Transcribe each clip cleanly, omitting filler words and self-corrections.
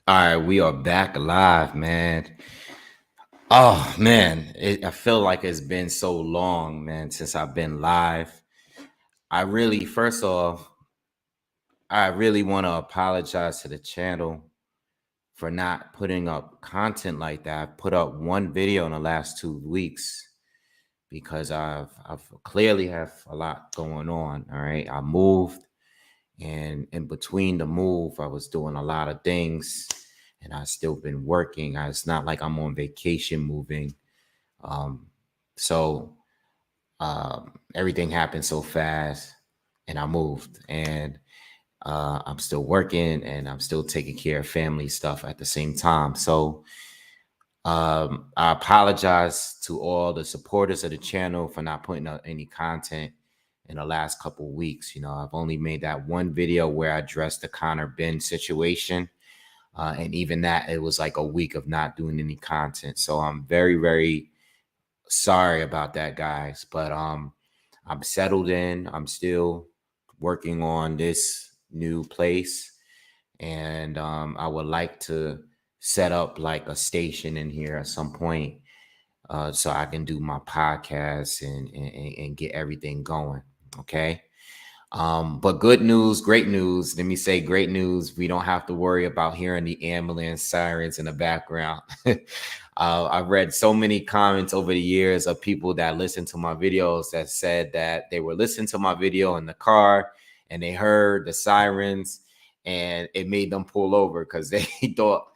All right, we are back live, man. Oh man, I feel like it's been so long, man, since I've been live. First off, I really want to apologize to the channel for not putting up content like that. I've put up one video in the last 2 weeks because I've clearly have a lot going on. All right, I moved, and in between the move, I was doing a lot of things, and I still been working. It's not like I'm on vacation moving. Um, so everything happened so fast, and I moved, and I'm still working, and I'm still taking care of family stuff at the same time. So I apologize to all the supporters of the channel for not putting out any content in the last couple of weeks. You know, I've only made that one video where I addressed the Benn situation. And even that, it was like a week of not doing any content. So I'm very, very sorry about that, guys. But I'm settled in. I'm still working on this new place. And I would like to set up like a station in here at some point, so I can do my podcast and get everything going. Okay. But good news, great news. Let me say great news. We don't have to worry about hearing the ambulance sirens in the background. I've read so many comments over the years of people that listen to my videos that said that they were listening to my video in the car and they heard the sirens and it made them pull over because they thought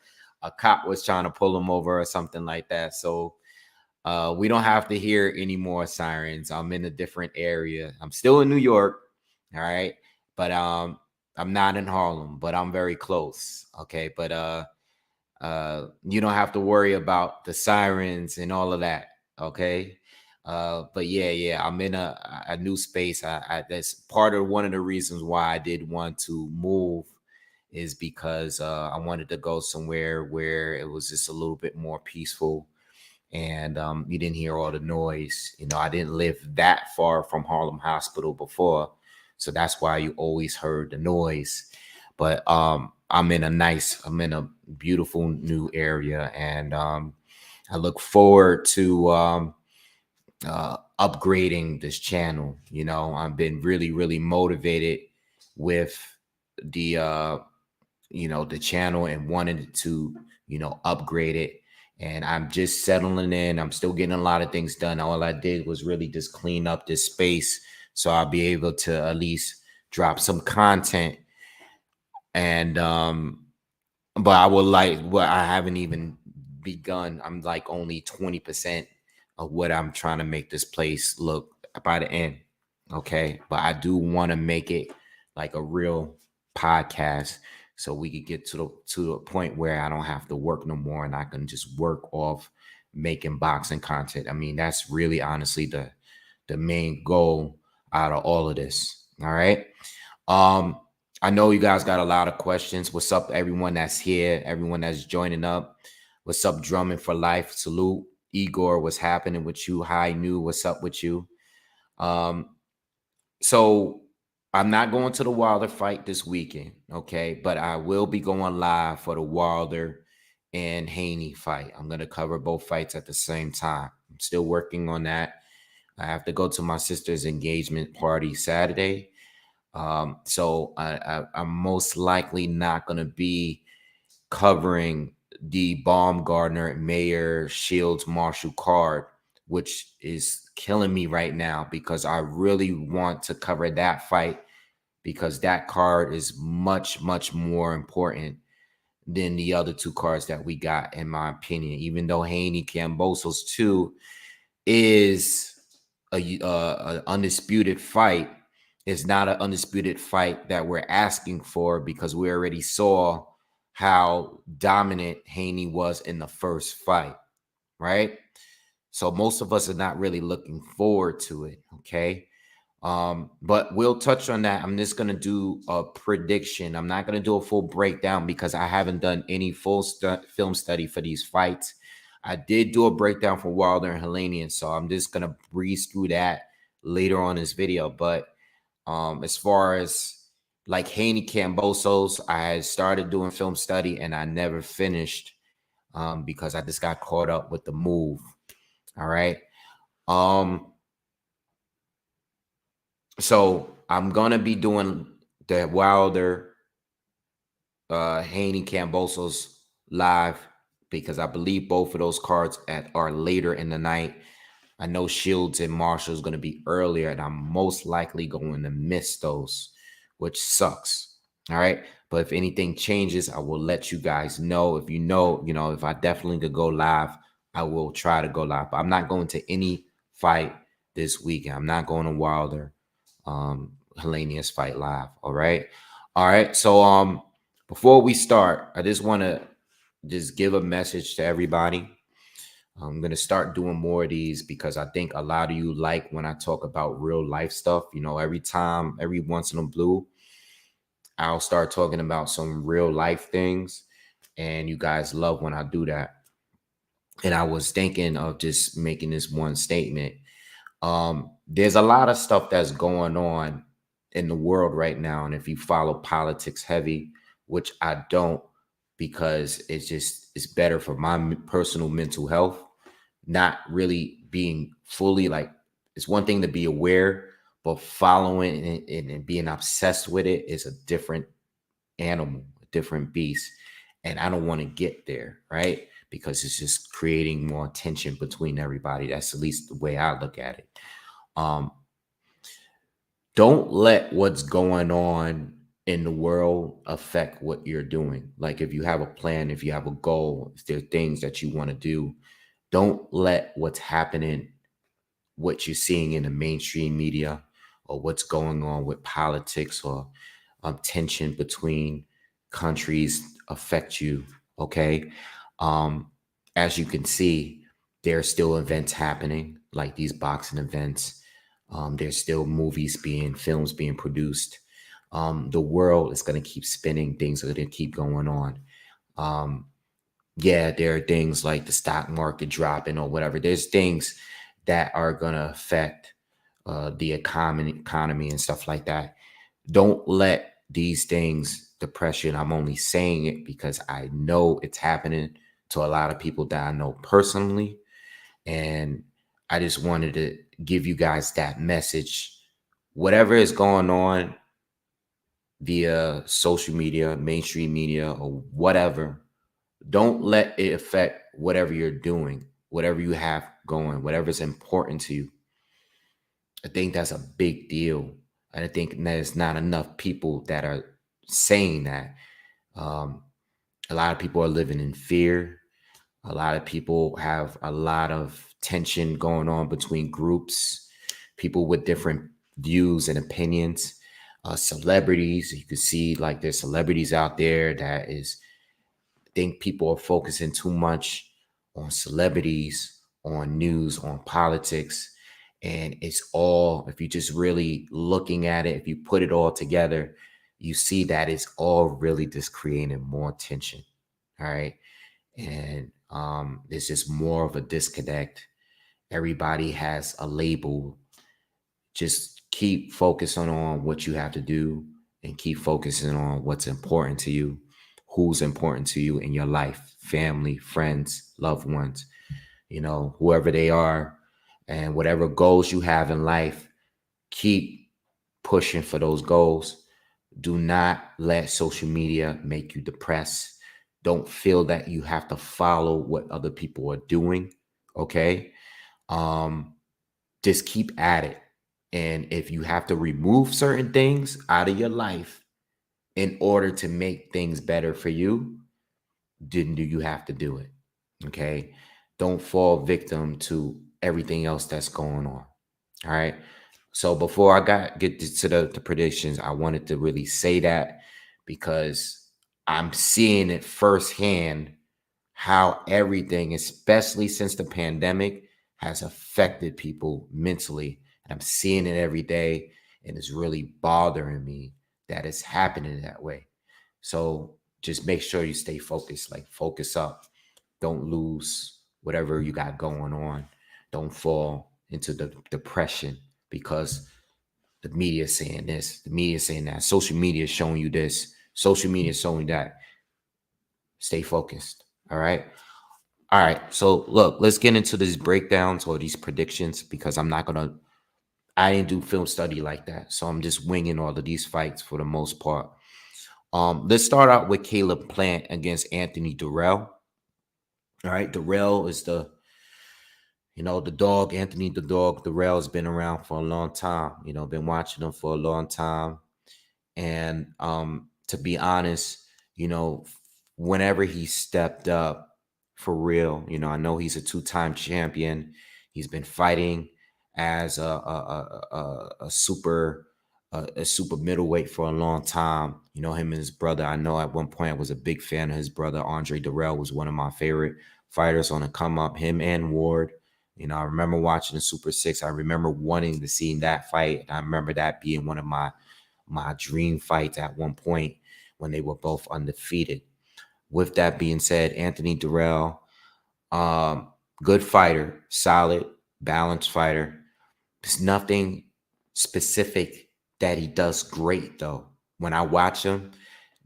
a cop was trying to pull them over or something like that. So we don't have to hear any more sirens. I'm in a different area. I'm still in New York. All right. But I'm not in Harlem, but I'm very close. Okay. But you don't have to worry about the sirens and all of that. Okay. But yeah, I'm in a new space. That's part of one of the reasons why I did want to move, is because I wanted to go somewhere where it was just a little bit more peaceful, and you didn't hear all the noise. You know, I didn't live that far from Harlem Hospital before, so that's why you always heard the noise. But I'm in a beautiful new area, and I look forward to upgrading this channel. You know, I've been really, really motivated with the the channel and wanted to, upgrade it. And I'm just settling in. I'm still getting a lot of things done. All I did was really just clean up this space so I'll be able to at least drop some content. And but I haven't even begun. I'm like only 20% of what I'm trying to make this place look by the end. Okay. But I do want to make it like a real podcast, so we could get to the point where I don't have to work no more and I can just work off making boxing content. I mean, that's really honestly the main goal out of all of this. All right. I know you guys got a lot of questions. What's up, everyone that's here, everyone that's joining up? What's up, Drumming for Life? Salute. Igor, what's happening with you? Hi, New, what's up with you? So I'm not going to the Wilder fight this weekend, okay? But I will be going live for the Wilder and Haney fight. I'm going to cover both fights at the same time. I'm still working on that. I have to go to my sister's engagement party Saturday. So I'm most likely not going to be covering the Baumgardner Mayer Shields Marshall card, which is killing me right now because I really want to cover that fight, because that card is much, much more important than the other two cards that we got, in my opinion. Even though Haney Kambosos 2 is a undisputed fight, it's not an undisputed fight that we're asking for, because we already saw how dominant Haney was in the first fight, right? So most of us are not really looking forward to it, okay? But we'll touch on that. I'm just going to do a prediction. I'm not going to do a full breakdown because I haven't done any full film study for these fights. I did do a breakdown for Wilder and Helenius, so I'm just going to breeze through that later on in this video. But as far as like Haney, Kambosos, I started doing film study and I never finished because I just got caught up with the move. All right. Um, so I'm gonna be doing the Wilder Haney Kambosos live because I believe both of those cards are later in the night. I know Shields and Marshall is going to be earlier, and I'm most likely going to miss those, which sucks. All right. But if anything changes, I will let you guys know. If if I definitely could go live, I will try to go live. But I'm not going to any fight this weekend. I'm not going to Wilder, Helenius fight live. All right. All right. So before we start, I just want to just give a message to everybody. I'm going to start doing more of these because I think a lot of you like when I talk about real life stuff. Every once in a blue, I'll start talking about some real life things. And you guys love when I do that. And I was thinking of just making this one statement. There's a lot of stuff that's going on in the world right now. And if you follow politics heavy, which I don't, because it's better for my personal mental health, not really being fully like, it's one thing to be aware, but following and being obsessed with it is a different animal, a different beast. And I don't want to get there, right? Because it's just creating more tension between everybody. That's at least the way I look at it. Um, don't let what's going on in the world affect what you're doing. Like if you have a plan, if you have a goal, if there are things that you want to do, don't let what's happening, what you're seeing in the mainstream media, or what's going on with politics or tension between countries affect you. Okay. Um, as you can see, there are still events happening, like these boxing events. There's still films being produced. The world is going to keep spinning. Things are going to keep going on. Um, yeah, there are things like the stock market dropping or whatever. There's things that are going to affect the economy and stuff like that. Don't let these things depress you. And I'm only saying it because I know it's happening to a lot of people that I know personally. And I just wanted to give you guys that message. Whatever is going on via social media, mainstream media, or whatever, don't let it affect whatever you're doing, whatever you have going, whatever's important to you. I think that's a big deal. And I think there's not enough people that are saying that. Um, a lot of people are living in fear. A lot of people have a lot of tension going on between groups, people with different views and opinions, celebrities. You can see like there's celebrities out there that is think people are focusing too much on celebrities, on news, on politics. And it's all, if you just really looking at it, if you put it all together, you see that it's all really just creating more tension. All right. And there's just more of a disconnect. Everybody has a label. Just keep focusing on what you have to do and keep focusing on what's important to you, who's important to you in your life, family, friends, loved ones, whoever they are, and whatever goals you have in life, keep pushing for those goals. Do not let social media make you depressed. Don't feel that you have to follow what other people are doing. Okay. Um, just keep at it. And if you have to remove certain things out of your life in order to make things better for you, then do you have to do it? Okay. Don't fall victim to everything else that's going on. All right. So before I get to the predictions, I wanted to really say that because I'm seeing it firsthand how everything, especially since the pandemic, has affected people mentally. And I'm seeing it every day, and it's really bothering me that it's happening that way. So just make sure you stay focused, like focus up. Don't lose whatever you got going on. Don't fall into the depression because The media is saying this, the media is saying that, social media is showing you this, social media is showing you that. Stay focused. All right. All right. So look, let's get into these breakdowns or these predictions because I didn't do film study like that. So I'm just winging all of these fights for the most part. Let's start out with Caleb Plant against Anthony Dirrell. All right. Dirrell is the dog, Anthony the dog. Dirrell has been around for a long time. Been watching him for a long time. And to be honest, whenever he stepped up for real, I know he's a two-time champion. He's been fighting as a super middleweight for a long time. Him and his brother. I know at one point I was a big fan of his brother. Andre Dirrell was one of my favorite fighters on the come up. Him and Ward. I remember watching the Super Six. I remember wanting to see that fight. I remember that being one of my dream fights at one point when they were both undefeated. With that being said, Anthony Dirrell, good fighter, solid, balanced fighter. There's nothing specific that he does great, though. When I watch him,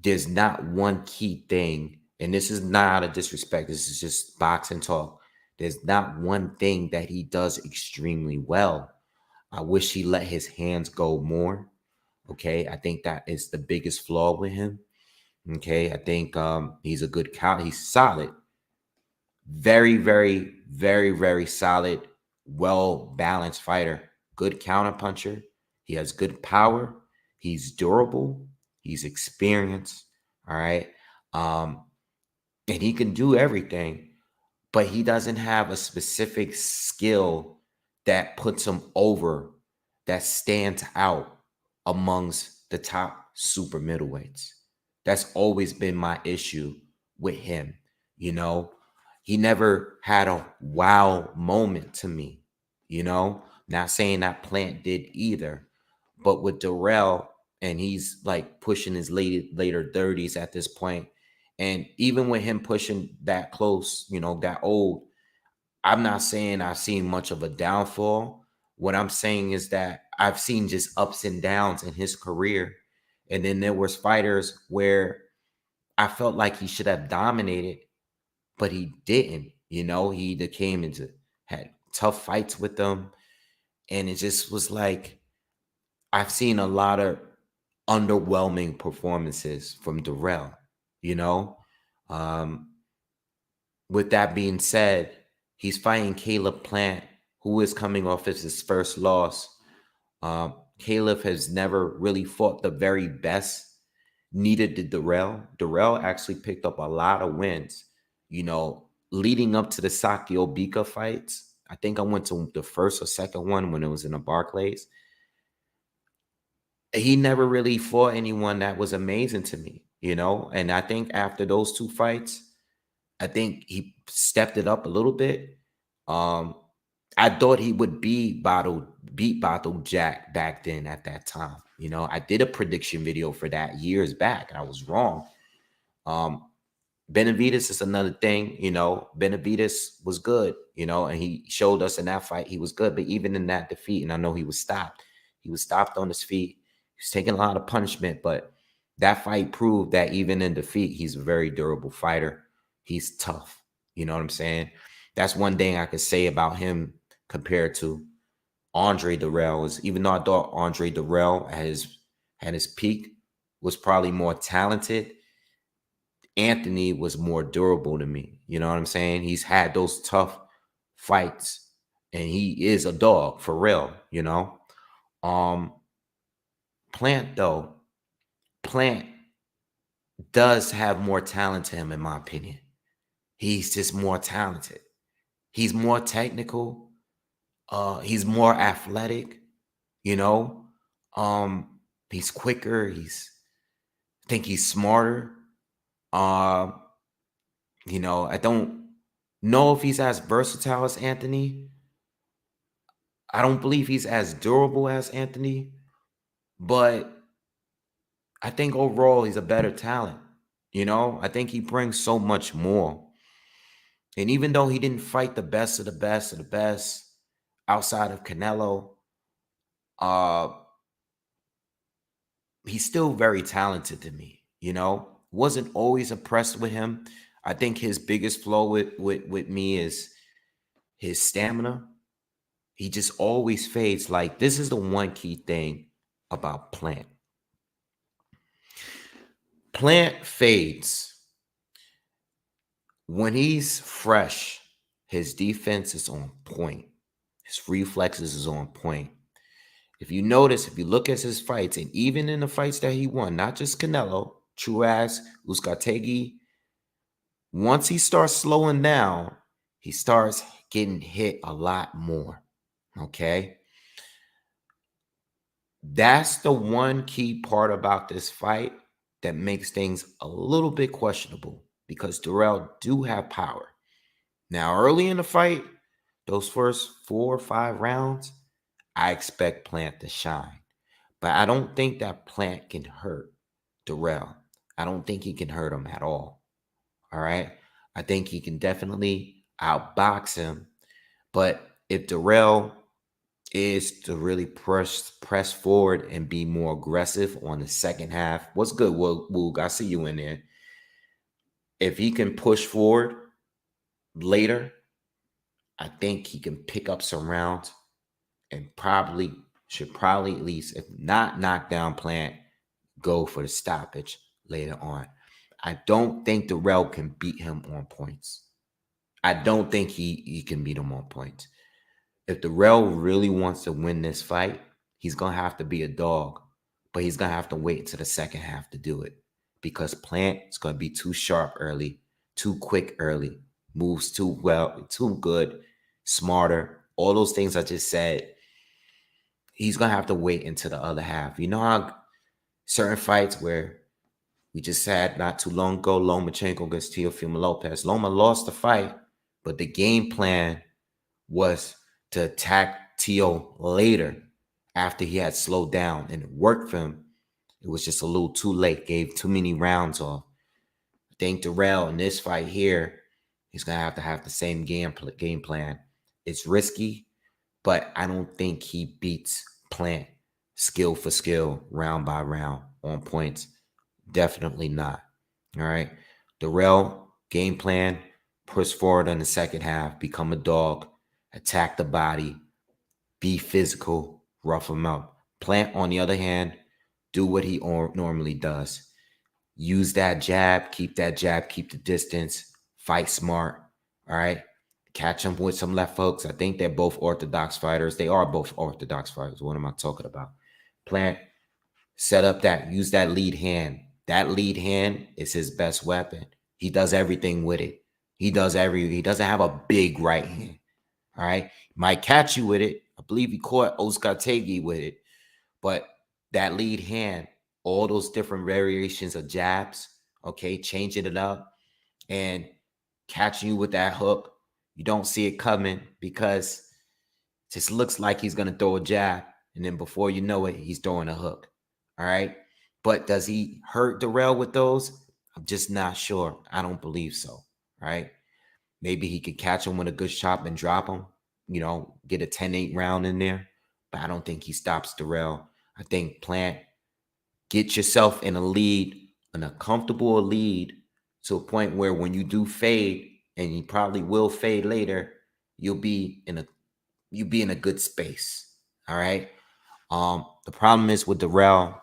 there's not one key thing, and this is not out of disrespect. This is just boxing talk. There's not one thing that he does extremely well. I wish he let his hands go more. Okay, I think that is the biggest flaw with him. Okay, I think he's a good count. He's solid, very, very, very, very solid, well balanced fighter. Good counter puncher. He has good power. He's durable. He's experienced. All right, and he can do everything, but he doesn't have a specific skill that puts him over, that stands out amongst the top super middleweights. That's always been my issue with him. He never had a wow moment to me. Not saying that Plant did either, but with Dirrell, and he's like pushing his later 30s at this point, and even with him pushing that close, that old, I'm not saying I've seen much of a downfall. What I'm saying is that I've seen just ups and downs in his career. And then there was fighters where I felt like he should have dominated, but he didn't. He either had tough fights with them. And it just was like, I've seen a lot of underwhelming performances from Dirrell, you know? Um, with that being said, he's fighting Caleb Plant, who is coming off of his first loss. Caleb has never really fought the very best. Neither did Dirrell. Dirrell actually picked up a lot of wins, leading up to the Sakio Bika fights. I think I went to the first or second one when it was in the Barclays. He never really fought anyone that was amazing to me, and I think after those two fights, I think he stepped it up a little bit. I thought he would beat Battle Jack back then at that time. I did a prediction video for that years back, and I was wrong. Benavidez is another thing. Benavidez was good, and he showed us in that fight he was good. But even in that defeat, and I know he was stopped. He was stopped on his feet. He was taking a lot of punishment, but that fight proved that even in defeat, he's a very durable fighter. He's tough. You know what I'm saying? That's one thing I could say about him compared to Andre Dirrell. Is even though I thought Andre Dirrell at his peak was probably more talented, Anthony was more durable to me. You know what I'm saying? He's had those tough fights, and he is a dog for real. Um, Plant though, Plant does have more talent to him, in my opinion. He's just more talented. He's more technical. He's more athletic, you know. He's quicker. I think he's smarter. Uh, I don't know if he's as versatile as Anthony. I don't believe he's as durable as Anthony, but I think overall he's a better talent. I think he brings so much more. And even though he didn't fight the best of the best of the best outside of Canelo, uh, he's still very talented to me. Wasn't always impressed with him. I think his biggest flaw with me is his stamina. He just always fades. Like, this is the one key thing about Plant. Plant fades. When he's fresh, his defense is on point. His reflexes is on point. If you notice, if you look at his fights, and even in the fights that he won, not just Canelo, Truas, Uzcategui, once he starts slowing down, he starts getting hit a lot more. Okay? That's the one key part about this fight that makes things a little bit questionable, because Dirrell do have power. Now, early in the fight, those first 4 or 5 rounds, I expect Plant to shine. But I don't think that Plant can hurt Dirrell. I don't think he can hurt him at all. All right? I think he can definitely outbox him. But if Dirrell is to really press forward and be more aggressive on the second half, what's good, Woog? I see you in there. If he can push forward later, I think he can pick up some rounds and should probably at least, if not knock down Plant, go for the stoppage later on. I don't think Dirrell can beat him on points. I don't think he can beat him on points. If Dirrell really wants to win this fight, he's going to have to be a dog, but he's going to have to wait until the second half to do it, because Plant is going to be too sharp early, too quick early, moves too well, too good, smarter, all those things I just said. He's going to have to wait until the other half. You know how certain fights where we just had not too long ago, Lomachenko against Teofimo Lopez. Loma lost the fight, but the game plan was to attack Teo later after he had slowed down, and it worked for him. It was just a little too late, gave too many rounds off. I think Dirrell in this fight here, he's going to have the same game plan. It's risky, but I don't think he beats Plant skill for skill, round by round, on points. Definitely not. All right. Dirrell, game plan, push forward in the second half, become a dog, attack the body, be physical, rough him up. Plant, on the other hand, do what he normally does. Use that jab, keep the distance, fight smart. All right. Catch him with some left hooks. I think they're both orthodox fighters. They are both orthodox fighters. What am I talking about? Plant, set up use that lead hand. That lead hand is his best weapon. He does everything with it. He doesn't have a big right hand. All right. Might catch you with it. I believe he caught Uzcategui with it. But that lead hand, all those different variations of jabs, okay, changing it up and catching you with that hook. You don't see it coming because it just looks like he's going to throw a jab. And then before you know it, he's throwing a hook. All right. But does he hurt Dirrell with those? I'm just not sure. I don't believe so. Right. Maybe he could catch him with a good chop and drop him, get a 10-8 round in there. But I don't think he stops Dirrell. I think Plant, get yourself in a comfortable lead, to a point where when you do fade, and you probably will fade later, you'll be in a good space. All right. The problem is with Dirrell,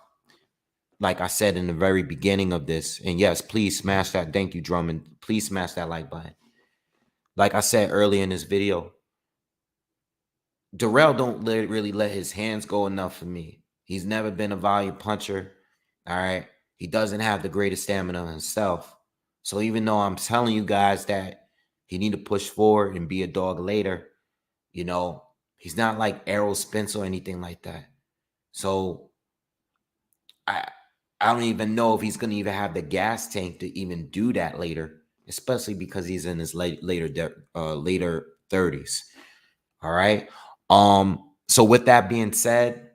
like I said in the very beginning of this, and yes, please smash that. Thank you, Drummond. Please smash that like button. Like I said earlier in this video, Dirrell don't really let his hands go enough for me. He's never been a volume puncher. All right. He doesn't have the greatest stamina himself. So even though I'm telling you guys that he need to push forward and be a dog later, he's not like Errol Spence or anything like that. So I don't even know if he's going to even have the gas tank to even do that later, especially because he's in his later 30s. All right. So with that being said,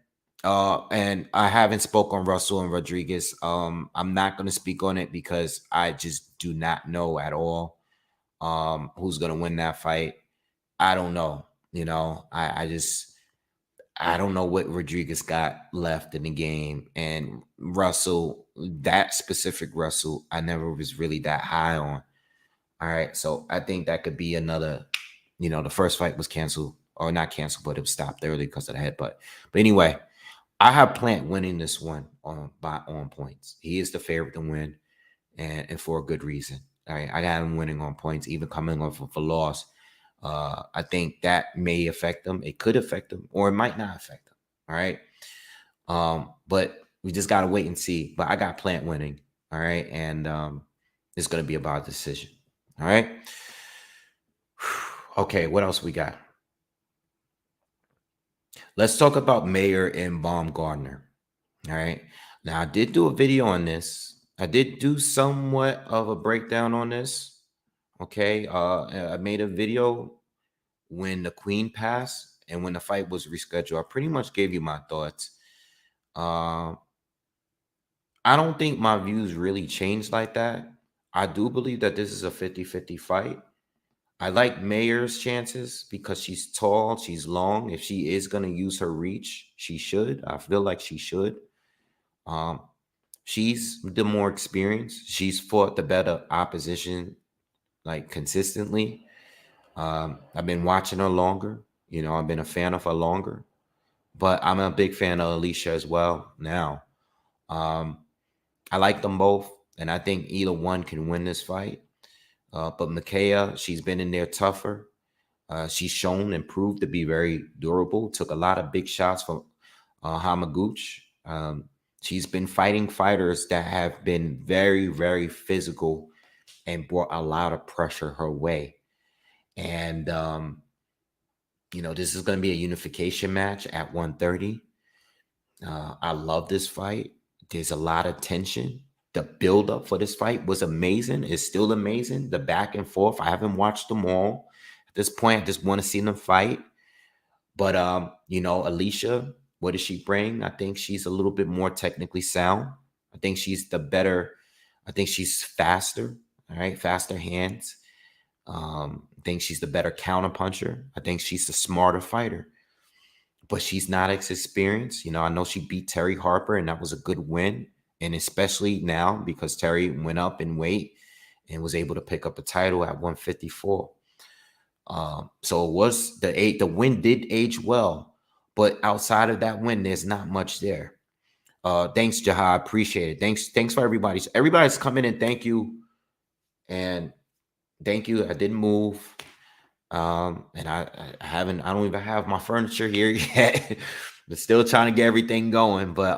and I haven't spoken on Russell and Rodriguez. I'm not going to speak on it because I just do not know at all who's going to win that fight. I don't know. I don't know what Rodriguez got left in the game. And Russell, that specific Russell, I never was really that high on. All right. So I think that could be another, the first fight was canceled, or not canceled, but it was stopped early because of the headbutt. But anyway, I have Plant winning this one on points. He is the favorite to win, and for a good reason. All right. I got him winning on points, even coming off of a loss. I think that may affect them. It could affect them, or it might not affect them. All right. But we just gotta wait and see. But I got Plant winning. All right, and it's gonna be about a decision. All right. Okay, what else we got? Let's talk about Mayer and Baumgardner. All right. Now I did do a video on this. I did do somewhat of a breakdown on this. Okay. I made a video when the Queen passed and when the fight was rescheduled. I pretty much gave you my thoughts. I don't think my views really changed like that. I do believe that this is a 50-50 fight. I like Mayer's chances because she's tall, she's long. If she is going to use her reach, she should. I feel like she should. Um, she's the more experienced. She's fought the better opposition, like consistently. I've been watching her longer. I've been a fan of her longer. But I'm a big fan of Alicia as well now. I like them both, and I think either one can win this fight. But Micaiah, she's been in there tougher. She's shown and proved to be very durable. Took a lot of big shots from Hamaguchi. She's been fighting fighters that have been very, very physical and brought a lot of pressure her way. And, this is going to be a unification match at 130. I love this fight. There's a lot of tension. The build-up for this fight was amazing. It's still amazing. The back and forth. I haven't watched them all. At this point, I just want to see them fight. But Alicia, what does she bring? I think she's a little bit more technically sound. I think she's the better. I think she's faster. All right, faster hands. I think she's the better counter puncher. I think she's the smarter fighter. But she's not as experienced. I know she beat Terry Harper, and that was a good win. And especially now because Terry went up in weight and was able to pick up a title at 154. So it was the win did age well, but outside of that win, there's not much there. Thanks, Jahad. Appreciate it. Thanks for everybody. Everybody's coming in. Thank you. And thank you. I didn't move. And I don't even have my furniture here yet. But still trying to get everything going. But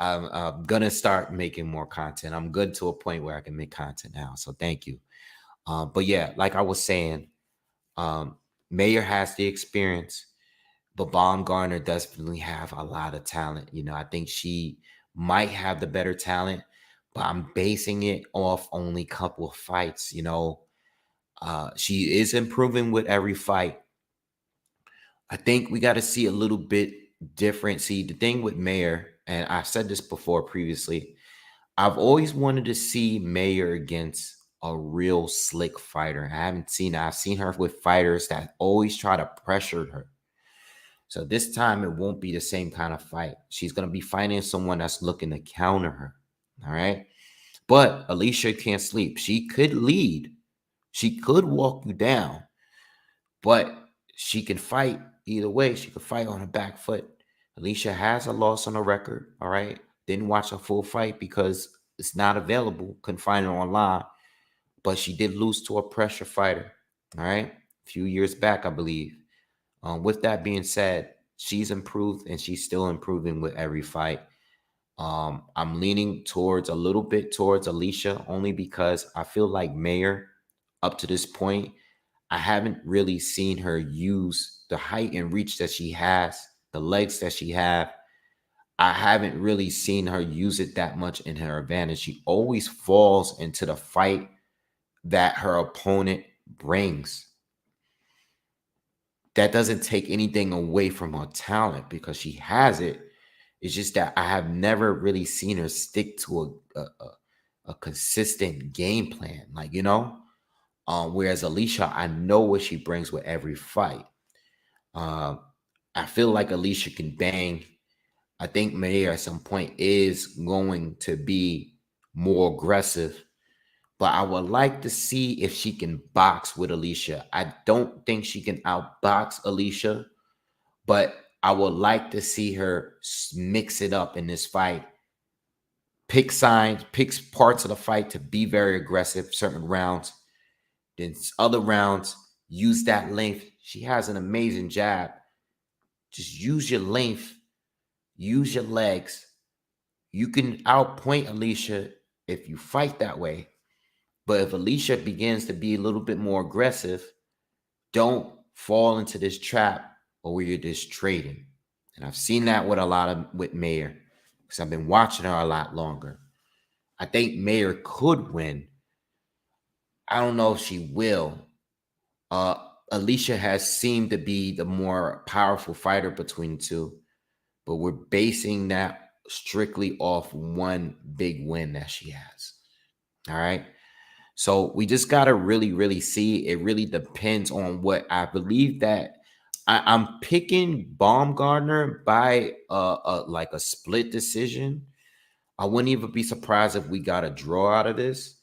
I'm gonna start making more content. I'm good to a point where I can make content now. So thank you. But yeah, like I was saying, Mayer has the experience, but Baumgardner definitely have a lot of talent. I think she might have the better talent, but I'm basing it off only a couple of fights. She is improving with every fight. I think we got to see a little bit different. See, the thing with Mayer, and I've said this before previously, I've always wanted to see Mayer against a real slick fighter. I haven't seen it. I've seen her with fighters that always try to pressure her. So this time it won't be the same kind of fight. She's going to be fighting someone that's looking to counter her. All right. But Alicia can't sleep. She could lead. She could walk you down. But she can fight either way. She could fight on her back foot. Alicia has a loss on her record. All right. Didn't watch a full fight because it's not available. Couldn't find it online. But she did lose to a pressure fighter. All right. A few years back, I believe. With that being said, she's improved and she's still improving with every fight. I'm leaning a little bit towards Alicia only because I feel like Mayer, up to this point, I haven't really seen her use the height and reach that she has, the legs that she have. I haven't really seen her use it that much in her advantage. She always falls into the fight that her opponent brings. That doesn't take anything away from her talent because she has it. It's just that I have never really seen her stick to a consistent game plan. Whereas Alicia, I know what she brings with every fight. I feel like Alicia can bang. I think Mayer at some point is going to be more aggressive, but I would like to see if she can box with Alicia. I don't think she can outbox Alicia, but I would like to see her mix it up in this fight. Pick signs, picks parts of the fight to be very aggressive, certain rounds. Then other rounds, use that length. She has an amazing jab. Just use your length, use your legs. You can outpoint Alicia if you fight that way. But if Alicia begins to be a little bit more aggressive, don't fall into this trap or where you're just trading. And I've seen that with Mayer because I've been watching her a lot longer. I think Mayer could win. I don't know if she will. Alicia has seemed to be the more powerful fighter between the two, but we're basing that strictly off one big win that she has. All right. So we just got to really, really see. It really depends on what I believe that I'm picking Baumgardner by like a split decision. I wouldn't even be surprised if we got a draw out of this,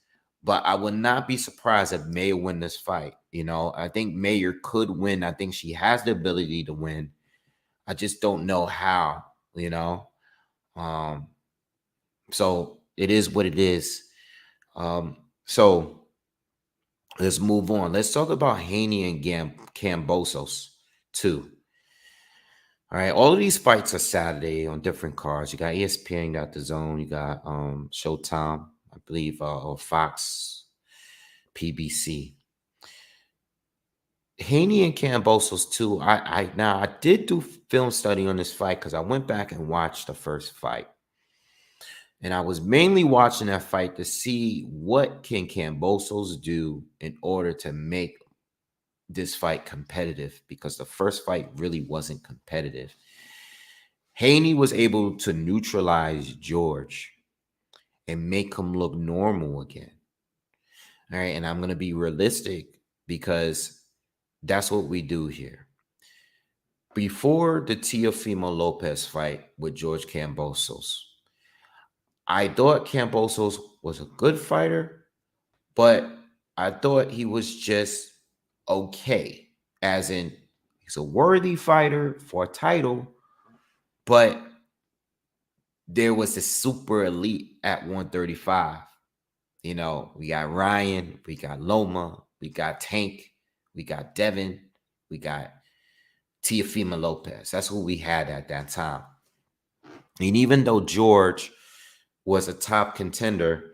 but I would not be surprised if Mayer win this fight. I think Mayer could win. I think she has the ability to win. I just don't know how. Um, so it is what it is. So let's move on. Let's talk about Haney and Kambosos too. All right, all of these fights are Saturday on different cards. You got ESPN, you got The Zone, you got Showtime, I believe, or Fox, PBC. Haney and Kambosos too. I did do film study on this fight because I went back and watched the first fight. And I was mainly watching that fight to see what can Kambosos do in order to make this fight competitive, because the first fight really wasn't competitive. Haney was able to neutralize George and make him look normal again. All right. And I'm going to be realistic because that's what we do here. Before the Teofimo Lopez fight with George Kambosos, I thought Kambosos was a good fighter, but I thought he was just okay, as in he's a worthy fighter for a title, but there was the super elite at 135. We got Ryan, we got Loma, we got Tank, we got Devin, we got Teofimo Lopez. That's who we had at that time. And even though George was a top contender,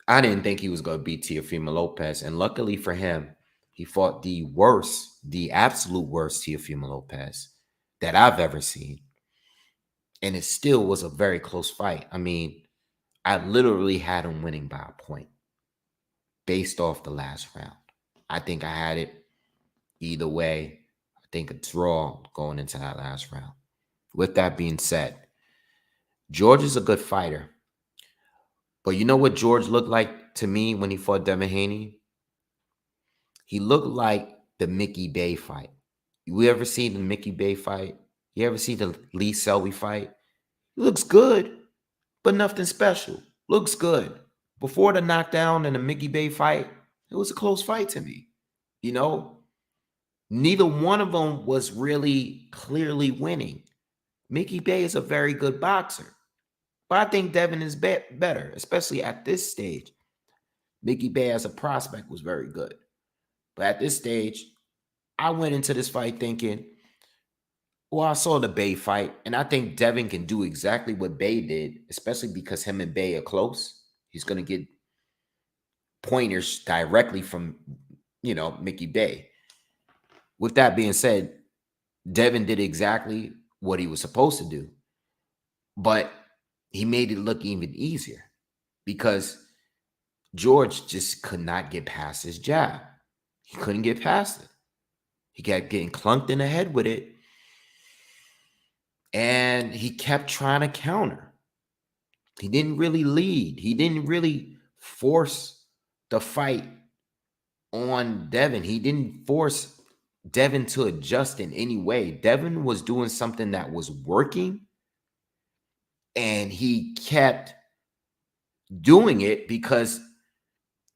I didn't think he was going to beat Teofimo Lopez. And luckily for him, he fought the absolute worst Teofimo Lopez that I've ever seen. And it still was a very close fight. I mean, I literally had him winning by a point based off the last round. I think I had it either way. I think a draw going into that last round. With that being said, George is a good fighter. But you know what George looked like to me when he fought Devin Haney? He looked like the Mickey Bay fight. You ever see the Mickey Bay fight? You ever see the Lee Selby fight? He looks good, but nothing special. Looks good. Before the knockdown and the Mickey Bay fight, it was a close fight to me. Neither one of them was really clearly winning. Mickey Bay is a very good boxer, but I think Devin is better, especially at this stage. Mickey Bay as a prospect was very good. But at this stage, I went into this fight thinking, well, I saw the Bay fight, and I think Devin can do exactly what Bay did, especially because him and Bay are close. He's going to get pointers directly from, Mickey Bay. With that being said, Devin did exactly what he was supposed to do, but he made it look even easier because George just could not get past his jab. He couldn't get past it. He kept getting clunked in the head with it, and he kept trying to counter. He didn't really lead. He didn't really force the fight on Devin. He didn't force Devin to adjust in any way. Devin was doing something that was working, and he kept doing it because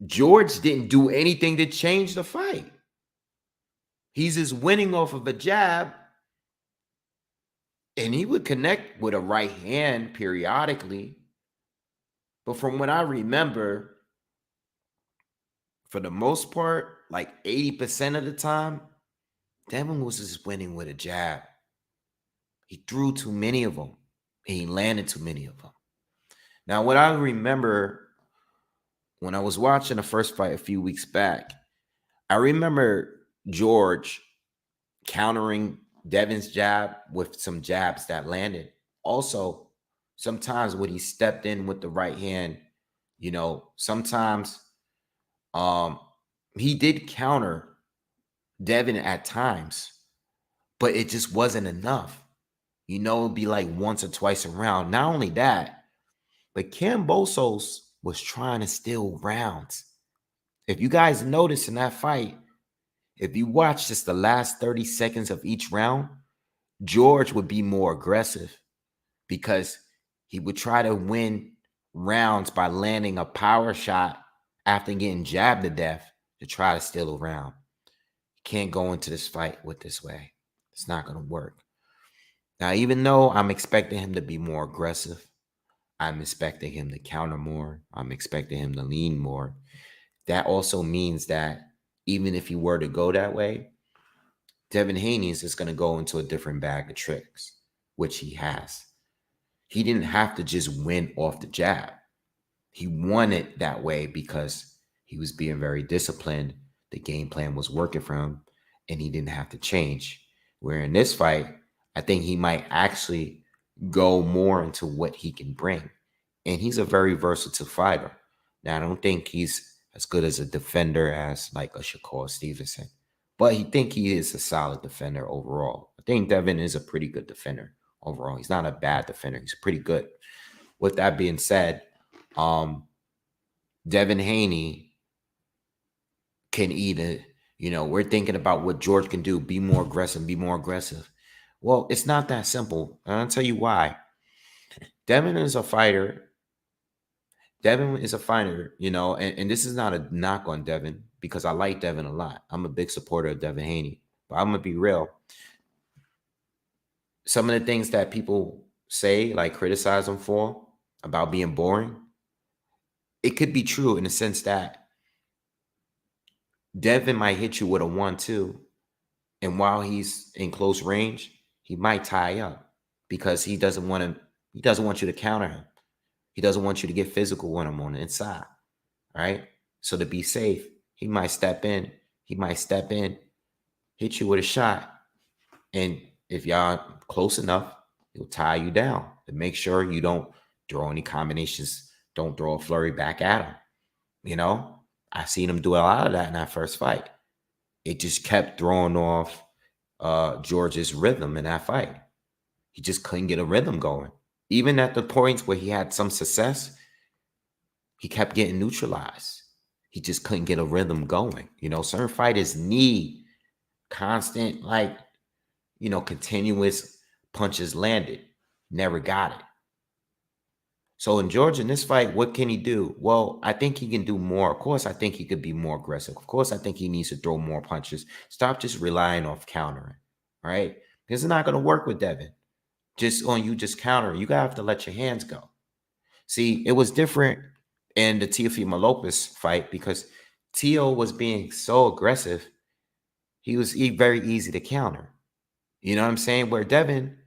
George didn't do anything to change the fight. He's just winning off of a jab, and he would connect with a right hand periodically. But from what I remember, for the most part, like 80% of the time, Devin was just winning with a jab. He threw too many of them, and he landed too many of them. Now, what I remember when I was watching the first fight a few weeks back, I remember George countering Devin's jab with some jabs that landed. Also, sometimes when he stepped in with the right hand, sometimes he did counter Devin at times, but it just wasn't enough. It'd be like once or twice a round. Not only that, but Kambosos was trying to steal rounds. If you guys notice in that fight, if you watch just the last 30 seconds of each round, George would be more aggressive because he would try to win rounds by landing a power shot after getting jabbed to death to try to steal a round. You can't go into this fight with this way. It's not going to work. Now, even though I'm expecting him to be more aggressive, I'm expecting him to counter more, I'm expecting him to lean more, that also means that even if he were to go that way, Devin Haney is just going to go into a different bag of tricks, which he has. He didn't have to just win off the jab. He won it that way because he was being very disciplined. The game plan was working for him, and he didn't have to change. Where in this fight, I think he might actually go more into what he can bring. And he's a very versatile fighter. Now, I don't think he's as good as a defender as like a Shakur Stevenson, but he think he is a solid defender overall. I think Devin is a pretty good defender overall. He's not a bad defender. He's pretty good. With that being said, Devin Haney can either, we're thinking about what George can do, be more aggressive, be more aggressive. Well, it's not that simple. And I'll tell you why. Devin is a fighter, and this is not a knock on Devin because I like Devin a lot. I'm a big supporter of Devin Haney, but I'm going to be real. Some of the things that people say, like criticize him for about being boring, it could be true in the sense that Devin might hit you with a 1-2, and while he's in close range, he might tie up because he doesn't want you to counter him. He doesn't want you to get physical with him on the inside, right? So to be safe, he might step in, hit you with a shot, and if y'all close enough, he'll tie you down to make sure you don't throw any combinations, don't throw a flurry back at him. I seen him do a lot of that in that first fight. It just kept throwing off George's rhythm in that fight. He just couldn't get a rhythm going. Even at the points where he had some success, he kept getting neutralized. He just couldn't get a rhythm going. Certain fighters need constant, continuous punches landed. Never got it. So in George, in this fight, what can he do? Well, I think he can do more. Of course, I think he could be more aggressive. Of course, I think he needs to throw more punches. Stop just relying off countering, right? Because it's not going to work with Devin. Just countering. You have to let your hands go. See, it was different in the Teofimo Lopez fight because Teo was being so aggressive. He was very easy to counter. You know what I'm saying? Where Devin,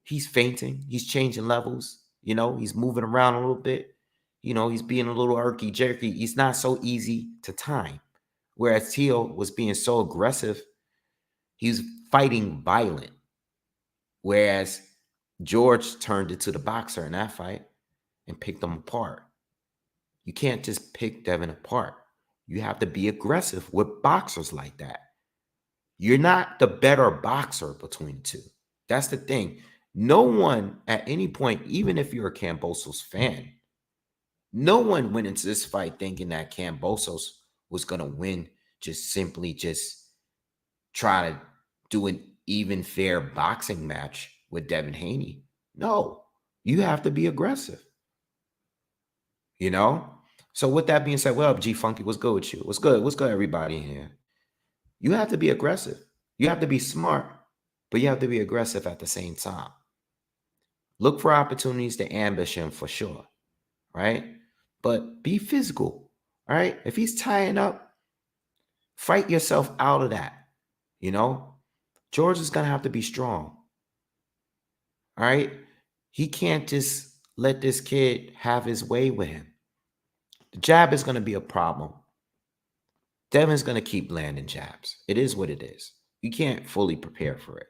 he's feinting. He's changing levels. He's moving around a little bit. He's being a little irky jerky. He's not so easy to time. Whereas Teo was being so aggressive, he's fighting violent. Whereas George turned it to the boxer in that fight and picked them apart. You can't just pick Devin apart. You have to be aggressive with boxers like that. You're not the better boxer between the two. That's the thing. No one at any point, even if you're a Kambosos fan, no one went into this fight thinking that Kambosos was going to win just simply try to do an even fair boxing match with Devin Haney. No, you have to be aggressive, you know? So with that being said, well, G Funky, what's good with you? What's good? What's good, everybody in here? You have to be aggressive. You have to be smart, but you have to be aggressive at the same time. Look for opportunities to ambush him for sure, right? But be physical, all right? If he's tying up, fight yourself out of that, you know? George is going to have to be strong, all right? He can't just let this kid have his way with him. The jab is going to be a problem. Devin's going to keep landing jabs. It is what it is. You can't fully prepare for it.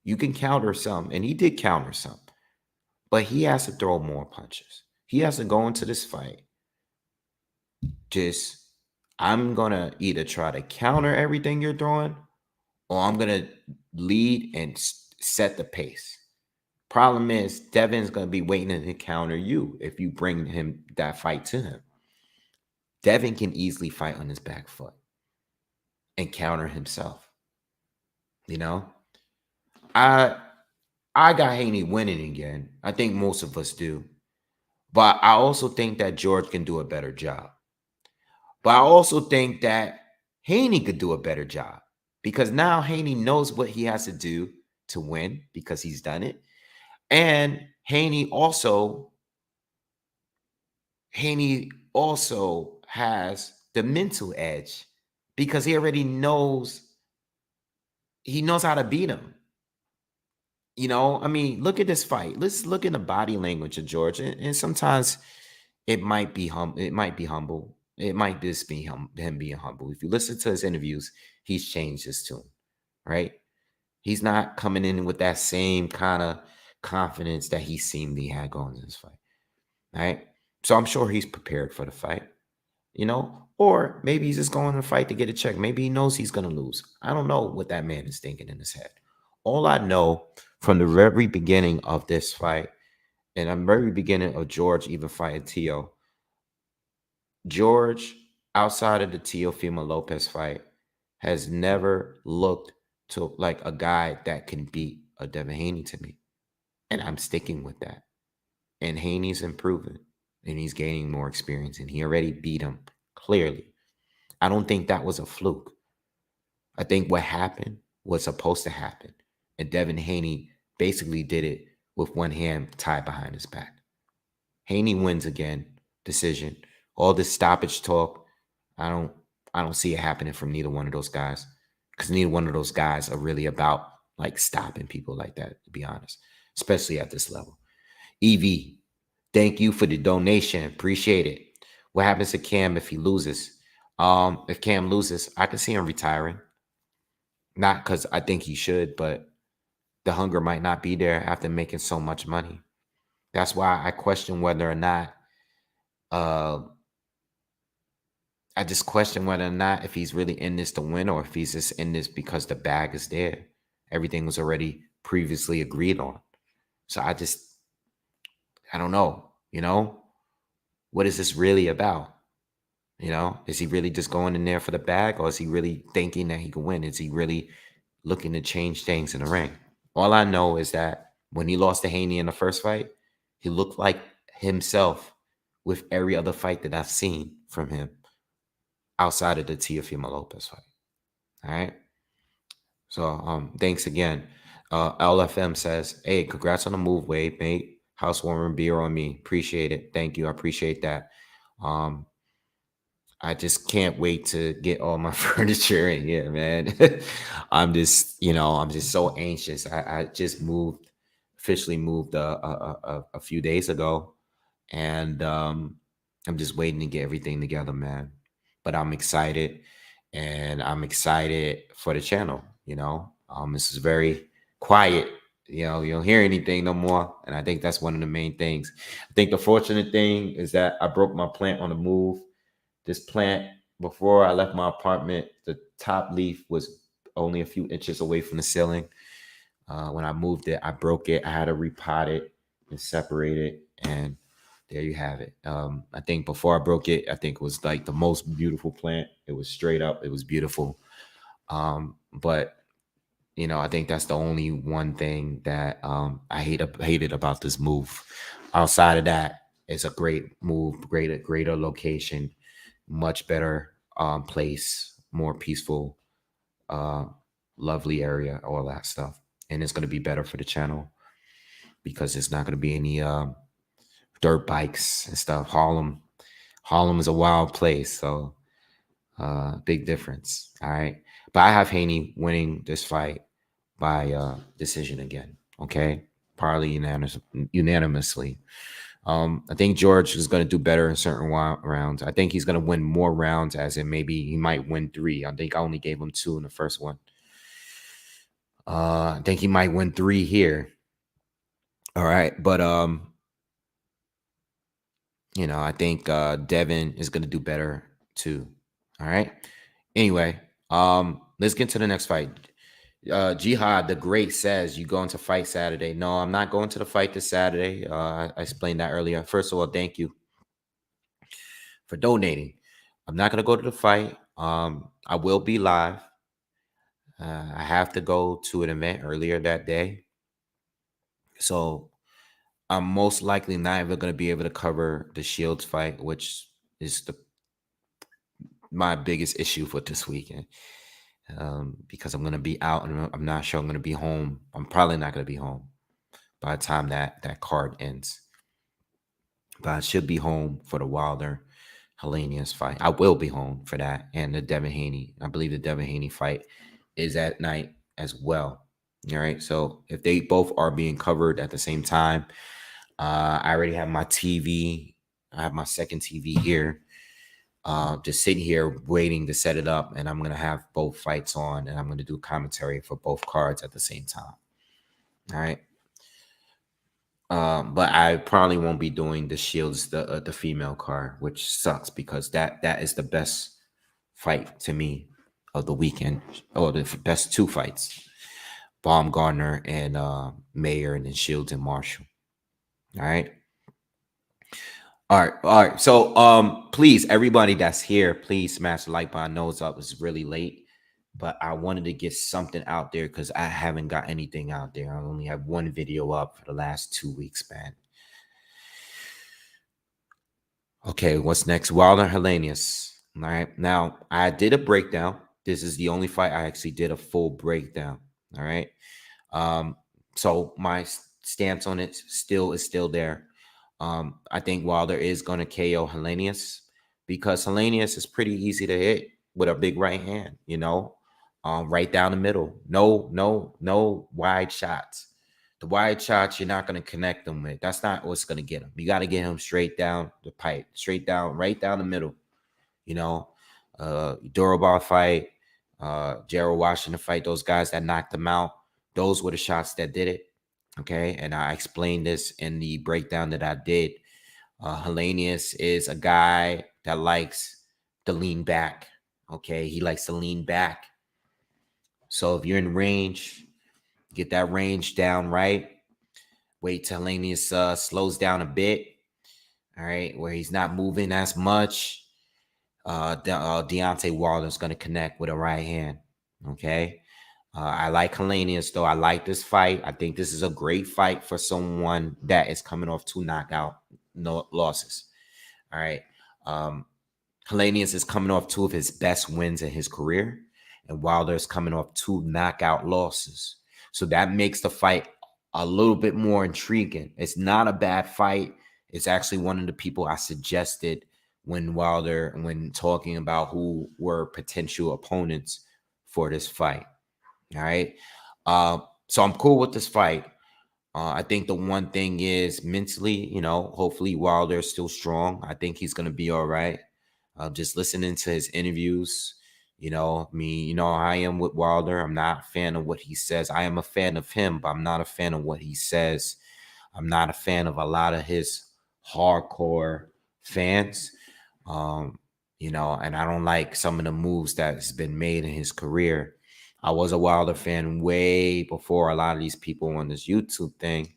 You can counter some, and he did counter some, but he has to throw more punches. He has to go into this fight. Just, I'm going to either try to counter everything you're throwing, or I'm going to lead and set the pace. Problem is, Devin's going to be waiting to counter you if you bring him that fight to him. Devin can easily fight on his back foot and counter himself. You know, I got Haney winning again. I think most of us do. But I also think that George can do a better job. But I also think that Haney could do a better job because now Haney knows what he has to do to win because he's done it. And Haney also has the mental edge because he already knows how to beat him. You know, I mean, look at this fight. Let's look at the body language of George. And sometimes it might be humble. It might just be him being humble. If you listen to his interviews, he's changed his tune, right? He's not coming in with that same kind of confidence that he seemed he had going in this fight, right? So I'm sure he's prepared for the fight, you know? Or maybe he's just going to fight to get a check. Maybe he knows he's going to lose. I don't know what that man is thinking in his head. All I know from the very beginning of this fight, and the very beginning of George even fighting Tio, George, outside of the Teofimo Lopez fight, has never looked to like a guy that can beat a Devin Haney to me. And I'm sticking with that. And Haney's improving and he's gaining more experience and he already beat him clearly. I don't think that was a fluke. I think what happened was supposed to happen. And Devin Haney basically did it with one hand tied behind his back. Haney wins again, decision. All this stoppage talk, I don't see it happening from neither one of those guys because neither one of those guys are really about like stopping people like that, to be honest, especially at this level. EV, thank you for the donation. Appreciate it. What happens to Cam if he loses? If Cam loses, I can see him retiring. Not because I think he should, but the hunger might not be there after making so much money. That's why I question whether or not I just question whether or not if he's really in this to win or if he's just in this because the bag is there. Everything was already previously agreed on. So I don't know, you know? What is this really about? You know, is he really just going in there for the bag or is he really thinking that he can win? Is he really looking to change things in the ring? All I know is that when he lost to Haney in the first fight, he looked like himself with every other fight that I've seen from him outside of the Teofimo Lopez fight. All right. So thanks again. LFM says, hey, congrats on the move, Wade, mate. Housewarming beer on me. Appreciate it. Thank you. I appreciate that. I just can't wait to get all my furniture in here, man. I'm just so anxious. I just officially moved a few days ago, and I'm just waiting to get everything together, man. But I'm excited, and I'm excited for the channel. You know, this is very quiet. You know, you don't hear anything no more, and I think that's one of the main things. I think the fortunate thing is that I broke my plant on the move. This plant, before I left my apartment, the top leaf was only a few inches away from the ceiling. When I moved it, I broke it. I had to repot it and separate it, and there you have it. I think before I broke it, I think it was like the most beautiful plant. It was straight up. It was beautiful. But You know, I think that's the only one thing that I hated about this move. Outside of that, it's a great move, greater location, much better place, more peaceful, uh, lovely area, all that stuff, and it's going to be better for the channel because it's not going to be any dirt bikes and stuff. Harlem is a wild place, so big difference. All right, but I have Haney winning this fight by decision again. Okay, probably unanimously. I think George is going to do better in certain rounds. I think he's going to win more rounds, as in maybe he might win 3. I think I only gave him 2 in the first one. I think he might win 3 here. All right, but you know, I think Devin is going to do better too. All right. Anyway, let's get to the next fight. Jihad the Great says, you going to fight Saturday? No, I'm not going to the fight this Saturday. I explained that earlier. First of all, thank you for donating. I'm not going to go to the fight. I will be live. I have to go to an event earlier that day. So I'm most likely not even going to be able to cover the Shields fight, which is my biggest issue for this weekend. Because I'm going to be out and I'm not sure I'm going to be home. I'm probably not going to be home by the time that card ends. But I should be home for the Wilder Helenius fight. I will be home for that. And the Devin Haney. I believe the Devin Haney fight is at night as well. All right. So if they both are being covered at the same time, I already have my TV. I have my second TV here. Just sitting here waiting to set it up, and I'm going to have both fights on, and I'm going to do commentary for both cards at the same time. All right. But I probably won't be doing the Shields, the female card, which sucks because that is the best fight to me of the weekend, or the best 2 fights. Baumgardner and Mayer, and then Shields and Marshall. All right. All right. So please, everybody that's here, please smash the like button. I know it's up. It's really late, but I wanted to get something out there because I haven't got anything out there. I only have 1 video up for the last 2 weeks, man. Okay, what's next? Wilder Helenius. All right. Now, I did a breakdown. This is the only fight I actually did a full breakdown. All right. So my stance on it is still there. I think Wilder is going to KO Helenius because Helenius is pretty easy to hit with a big right hand, you know, right down the middle. No wide shots. The wide shots, you're not going to connect them with. That's not what's going to get him. You got to get him straight down the pipe, straight down, right down the middle. You know, Dirrell fight, Gerald Washington fight, those guys that knocked him out, those were the shots that did it. Okay, and I explained this in the breakdown that I did. Helenius is a guy that likes to lean back. Okay, he likes to lean back. So if you're in range, get that range down right. Wait till Helenius slows down a bit. All right, where he's not moving as much. Deontay Wilder's going to connect with a right hand. Okay. I like Helenius, though. I like this fight. I think this is a great fight for someone that is coming off 2 knockout losses. All right. Helenius is coming off 2 of his best wins in his career, and Wilder is coming off 2 knockout losses. So that makes the fight a little bit more intriguing. It's not a bad fight. It's actually one of the people I suggested when talking about who were potential opponents for this fight. All right. So I'm cool with this fight. I think the one thing is mentally, you know, hopefully Wilder is still strong. I think he's going to be all right. Just listening to his interviews, you know, I am with Wilder. I'm not a fan of what he says. I am a fan of him, but I'm not a fan of what he says. I'm not a fan of a lot of his hardcore fans. You know, and I don't like some of the moves that's been made in his career. I was a Wilder fan way before a lot of these people on this YouTube thing.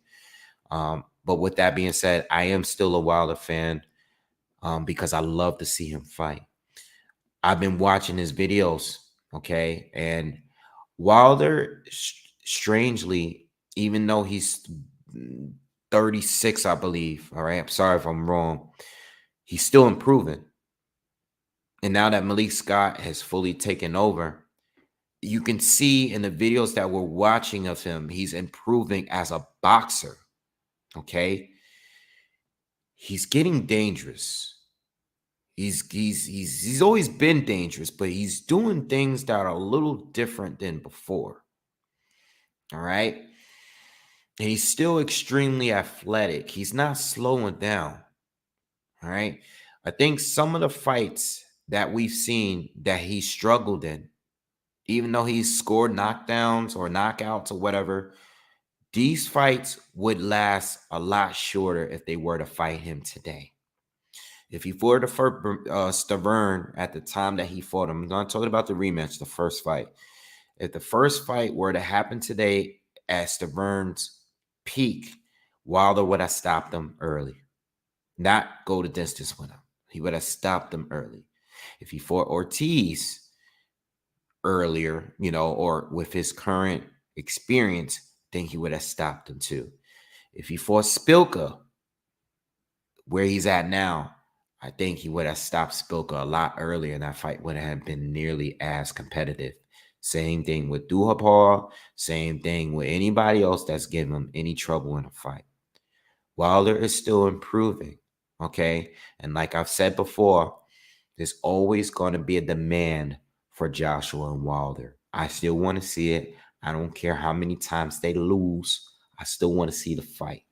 But with that being said, I am still a Wilder fan because I love to see him fight. I've been watching his videos, okay? And Wilder, strangely, even though he's 36, I believe. All right. I'm sorry if I'm wrong. He's still improving. And now that Malik Scott has fully taken over, you can see in the videos that we're watching of him, he's improving as a boxer. Okay. He's getting dangerous. He's always been dangerous, but he's doing things that are a little different than before. All right. And he's still extremely athletic. He's not slowing down. All right. I think some of the fights that we've seen that he struggled in, even though he's scored knockdowns or knockouts or whatever, these fights would last a lot shorter if they were to fight him today. If he fought Stavern at the time that he fought him, I'm not talking about the rematch, the first fight. If the first fight were to happen today at Stavern's peak, Wilder would have stopped him early, not go the distance with him. He would have stopped him early. If he fought Ortiz earlier, or with his current experience, then he would have stopped him too. If he fought Spilka, where he's at now, I think he would have stopped Spilka a lot earlier, and that fight would have been nearly as competitive. Same thing with Duhapar. Same thing with anybody else that's giving him any trouble in a fight. Wilder is still improving, okay? And like I've said before, there's always going to be a demand for Joshua and Wilder. I still want to see it. I don't care how many times they lose. I still want to see the fight,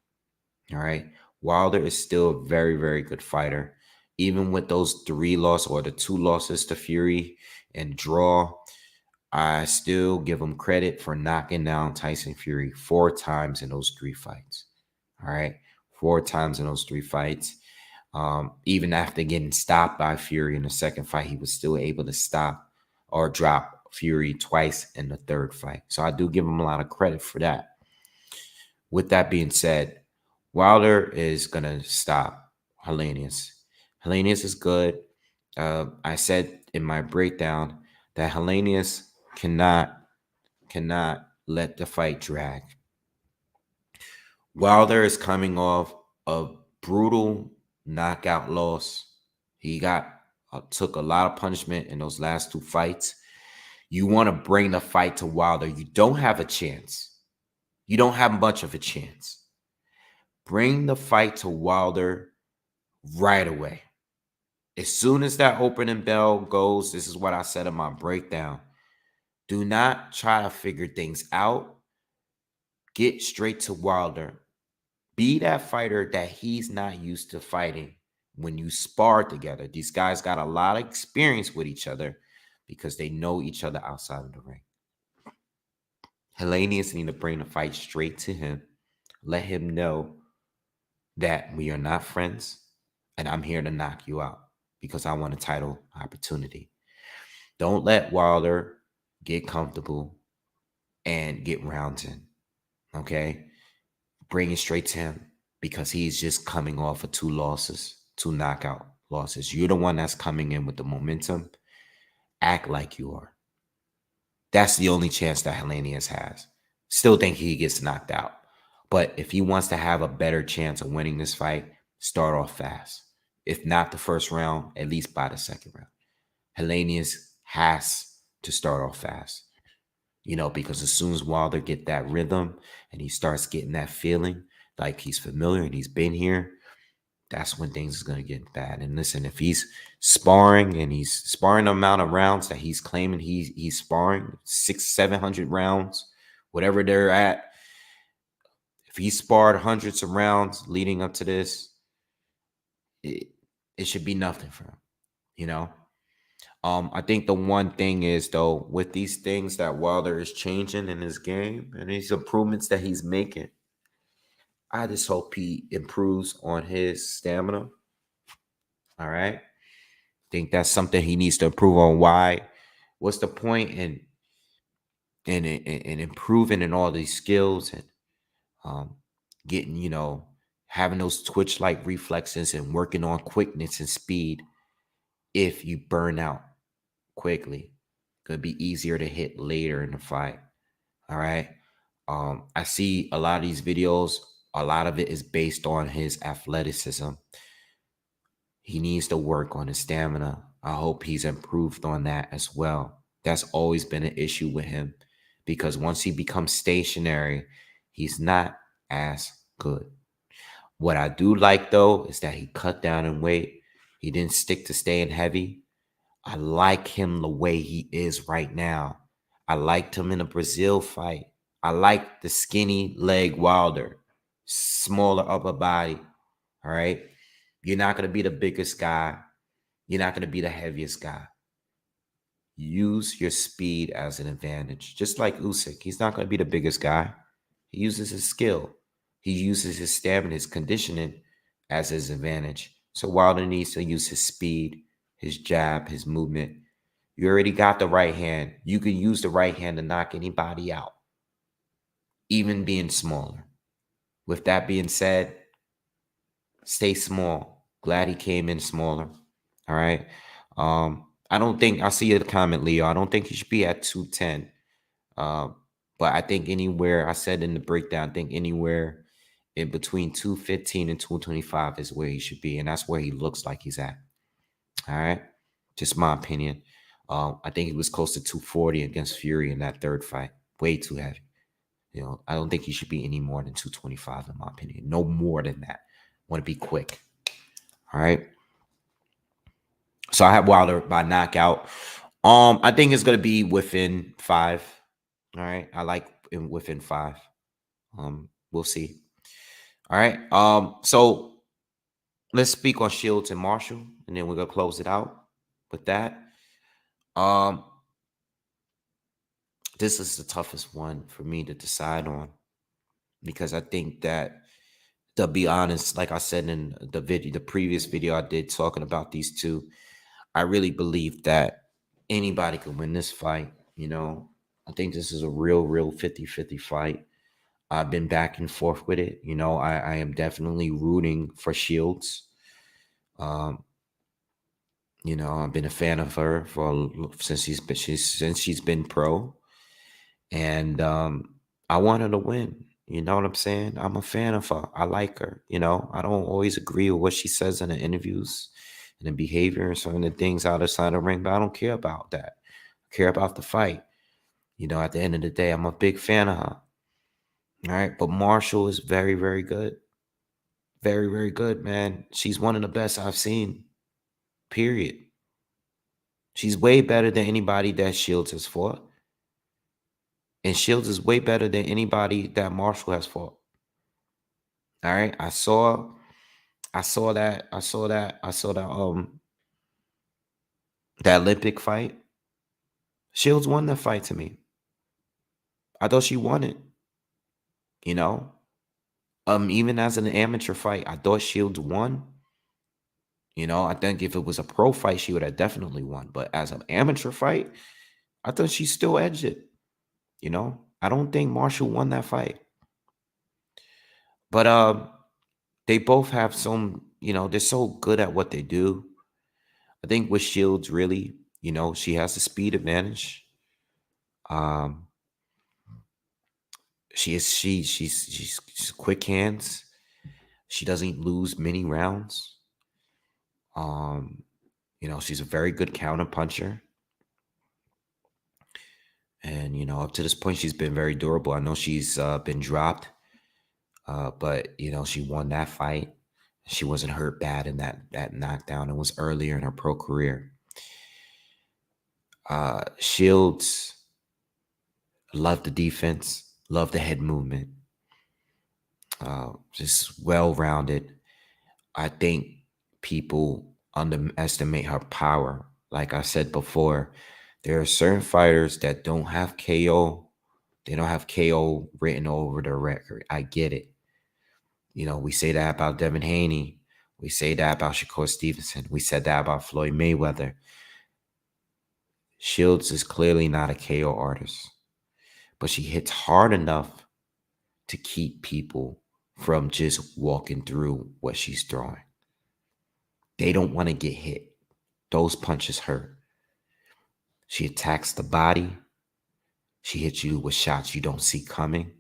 all right? Wilder is still a very, very good fighter. Even with those 3 losses or the 2 losses to Fury and draw, I still give him credit for knocking down Tyson Fury 4 times in those 3 fights. All right. 4 times in those 3 fights. Even after getting stopped by Fury in the second fight, he was still able to stop or drop Fury twice in the third fight. So I do give him a lot of credit for that. With that being said, Wilder is going to stop Helenius. Helenius is good. I said in my breakdown that Helenius cannot let the fight drag. Wilder is coming off a brutal knockout loss. He took a lot of punishment in those last 2 fights. You want to bring the fight to Wilder. You don't have a chance. You don't have much of a chance. Bring the fight to Wilder right away. As soon as that opening bell goes, this is what I said in my breakdown. Do not try to figure things out. Get straight to Wilder. Be that fighter that he's not used to fighting when you spar together. These guys got a lot of experience with each other because they know each other outside of the ring. Helenius need to bring the fight straight to him. Let him know that we are not friends and I'm here to knock you out because I want a title opportunity. Don't let Wilder get comfortable and get rounds in, okay? Bring it straight to him because he's just coming off of 2 losses, 2 knockout losses. You're the one that's coming in with the momentum. Act like you are. That's the only chance that Helenius has. Still think he gets knocked out. But if he wants to have a better chance of winning this fight, start off fast. If not the first round, at least by the second round. Helenius has to start off fast. Because as soon as Wilder get that rhythm and he starts getting that feeling like he's familiar and he's been here, that's when things is going to get bad. And listen, if he's sparring and he's sparring the amount of rounds that he's claiming he's sparring, 600-700 rounds, whatever they're at, if he sparred hundreds of rounds leading up to this, it should be nothing for him, I think the one thing is, though, with these things that Wilder is changing in his game and these improvements that he's making, I just hope he improves on his stamina. All right. I think that's something he needs to improve on. Why? What's the point in improving in all these skills and getting, having those twitch-like reflexes and working on quickness and speed if you burn out quickly? Gonna be easier to hit later in the fight. All right. I see a lot of these videos. A lot of it is based on his athleticism. He needs to work on his stamina. I hope he's improved on that as well. That's always been an issue with him because once he becomes stationary, he's not as good. What I do like though is that he cut down in weight. He didn't stick to staying heavy. I like him the way he is right now. I liked him in a Brazil fight. I like the skinny leg Wilder, smaller upper body. All right. You're not going to be the biggest guy. You're not going to be the heaviest guy. Use your speed as an advantage. Just like Usyk, he's not going to be the biggest guy. He uses his skill. He uses his stamina, his conditioning as his advantage. So Wilder needs to use his speed, his jab, his movement. You already got the right hand. You can use the right hand to knock anybody out, even being smaller. With that being said, stay small. Glad he came in smaller. All right. I don't think I see a comment, Leo. I don't think he should be at 210. But I think anywhere, I said in the breakdown, I think anywhere in between 215 and 225 is where he should be. And that's where he looks like he's at. All right. Just my opinion. I think he was close to 240 against Fury in that third fight. Way too heavy. You know, I don't think he should be any more than 225 in my opinion. No more than that. Want to be quick. All right. So I have Wilder by knockout. I think it's gonna be within 5. All right. I like within 5. We'll see. All right. So let's speak on Shields and Marshall, and then we're gonna close it out with that. This is the toughest one for me to decide on because I think that, to be honest, like I said in the previous video I did talking about these two, I really believe that anybody can win this fight. You know, I think this is a real 50-50 fight. I've been back and forth with it. You know, I am definitely rooting for Shields. You know, I've been a fan of her since she's been pro, and I want her to win. You know what I'm saying? I'm a fan of her. I like her. You know, I don't always agree with what she says in the interviews and the behavior and some of the things outside the ring, but I don't care about that. I care about the fight. You know, at the end of the day, I'm a big fan of her. All right. But Marshall is very, very good. Very, very good, man. She's one of the best I've seen. Period. She's way better than anybody that Shields has fought. And Shields is way better than anybody that Marshall has fought. All right. I saw that that Olympic fight. Shields won that fight to me. I thought she won it. You know? Even as an amateur fight, I thought Shields won. You know, I think if it was a pro fight, she would have definitely won. But as an amateur fight, I thought she still edged it. You know, I don't think Marshall won that fight. But they both have some, you know, they're so good at what they do. I think with Shields, really, you know, she has the speed advantage. She's quick hands. She doesn't lose many rounds. You know, she's a very good counter puncher. And, you know, up to this point, she's been very durable. I know she's been dropped, but, you know, she won that fight. She wasn't hurt bad in that knockdown. It was earlier in her pro career. Shields, love the defense, love the head movement. Just well-rounded. I think people underestimate her power. Like I said before, there are certain fighters that don't have KO. They don't have KO written over their record. I get it. You know, we say that about Devin Haney. We say that about Shakur Stevenson. We said that about Floyd Mayweather. Shields is clearly not a KO artist, but she hits hard enough to keep people from just walking through what she's throwing. They don't want to get hit. Those punches hurt. She attacks the body. She hits you with shots you don't see coming.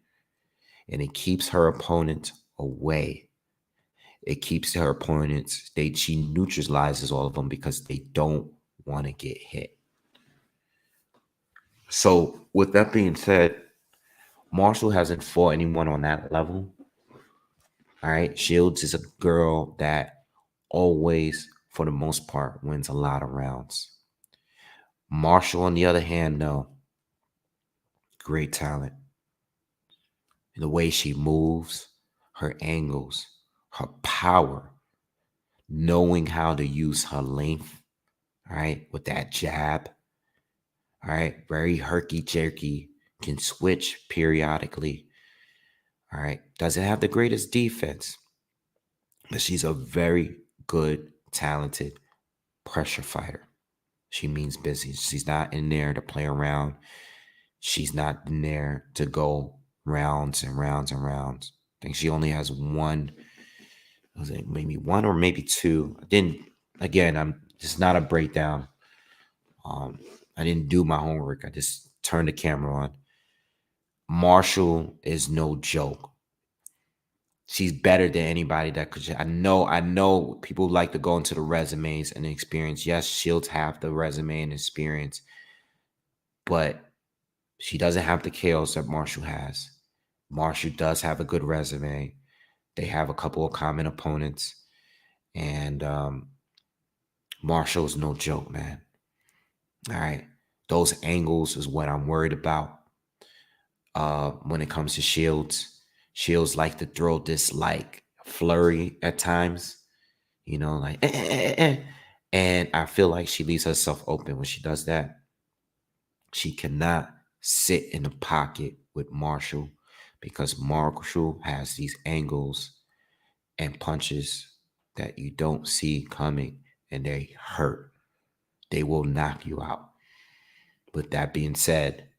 And it keeps her opponent away. It keeps her opponents, she neutralizes all of them because they don't want to get hit. So with that being said, Marshall hasn't fought anyone on that level. All right. Shields is a girl that always, for the most part, wins a lot of rounds. Marshall, on the other hand, no. Great talent. The way she moves, her angles, her power, knowing how to use her length, all right, with that jab, all right, very herky-jerky, can switch periodically, all right, doesn't have the greatest defense, but she's a very good, talented pressure fighter. She means business. She's not in there to play around. She's not in there to go rounds and rounds and rounds. I think she only has one, was it maybe one or maybe two? I'm just not a breakdown. I didn't do my homework. I just turned the camera on. Marshall is no joke. She's better than anybody that could. I know people like to go into the resumes and the experience. Yes, Shields have the resume and experience, but she doesn't have the KOs that Marshall has. Marshall does have a good resume. They have a couple of common opponents. And Marshall's no joke, man. All right. Those angles is what I'm worried about when it comes to Shields. Shields like to throw this like flurry at times, like And I feel like she leaves herself open when she does that. She cannot sit in the pocket with Marshall because Marshall has these angles and punches that you don't see coming, and they hurt. They will knock you out. With that being said,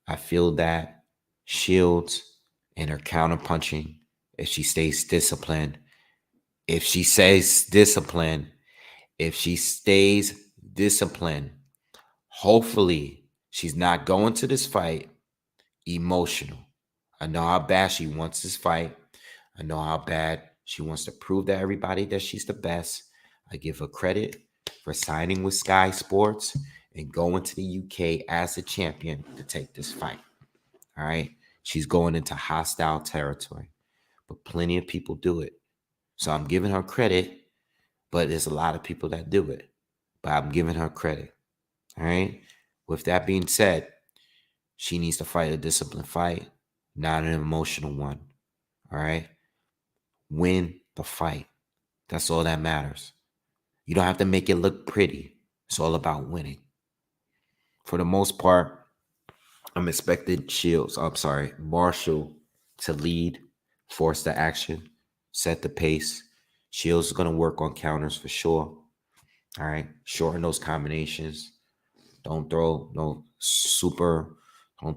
I feel that Shields and her counter punching, if she stays disciplined, if she stays disciplined, hopefully she's not going to this fight emotional. I know how bad she wants this fight. I know how bad she wants to prove to everybody that she's the best. I give her credit for signing with Sky Sports and going to the UK as a champion to take this fight. All right. She's going into hostile territory, but plenty of people do it. So I'm giving her credit, but there's a lot of people that do it. But I'm giving her credit. All right. With that being said, she needs to fight a disciplined fight, not an emotional one. All right. Win the fight. That's all that matters. You don't have to make it look pretty. It's all about winning. For the most part, I'm expecting Marshall to lead, force the action, set the pace. Shields is going to work on counters for sure. All right. Shorten those combinations. Don't throw don't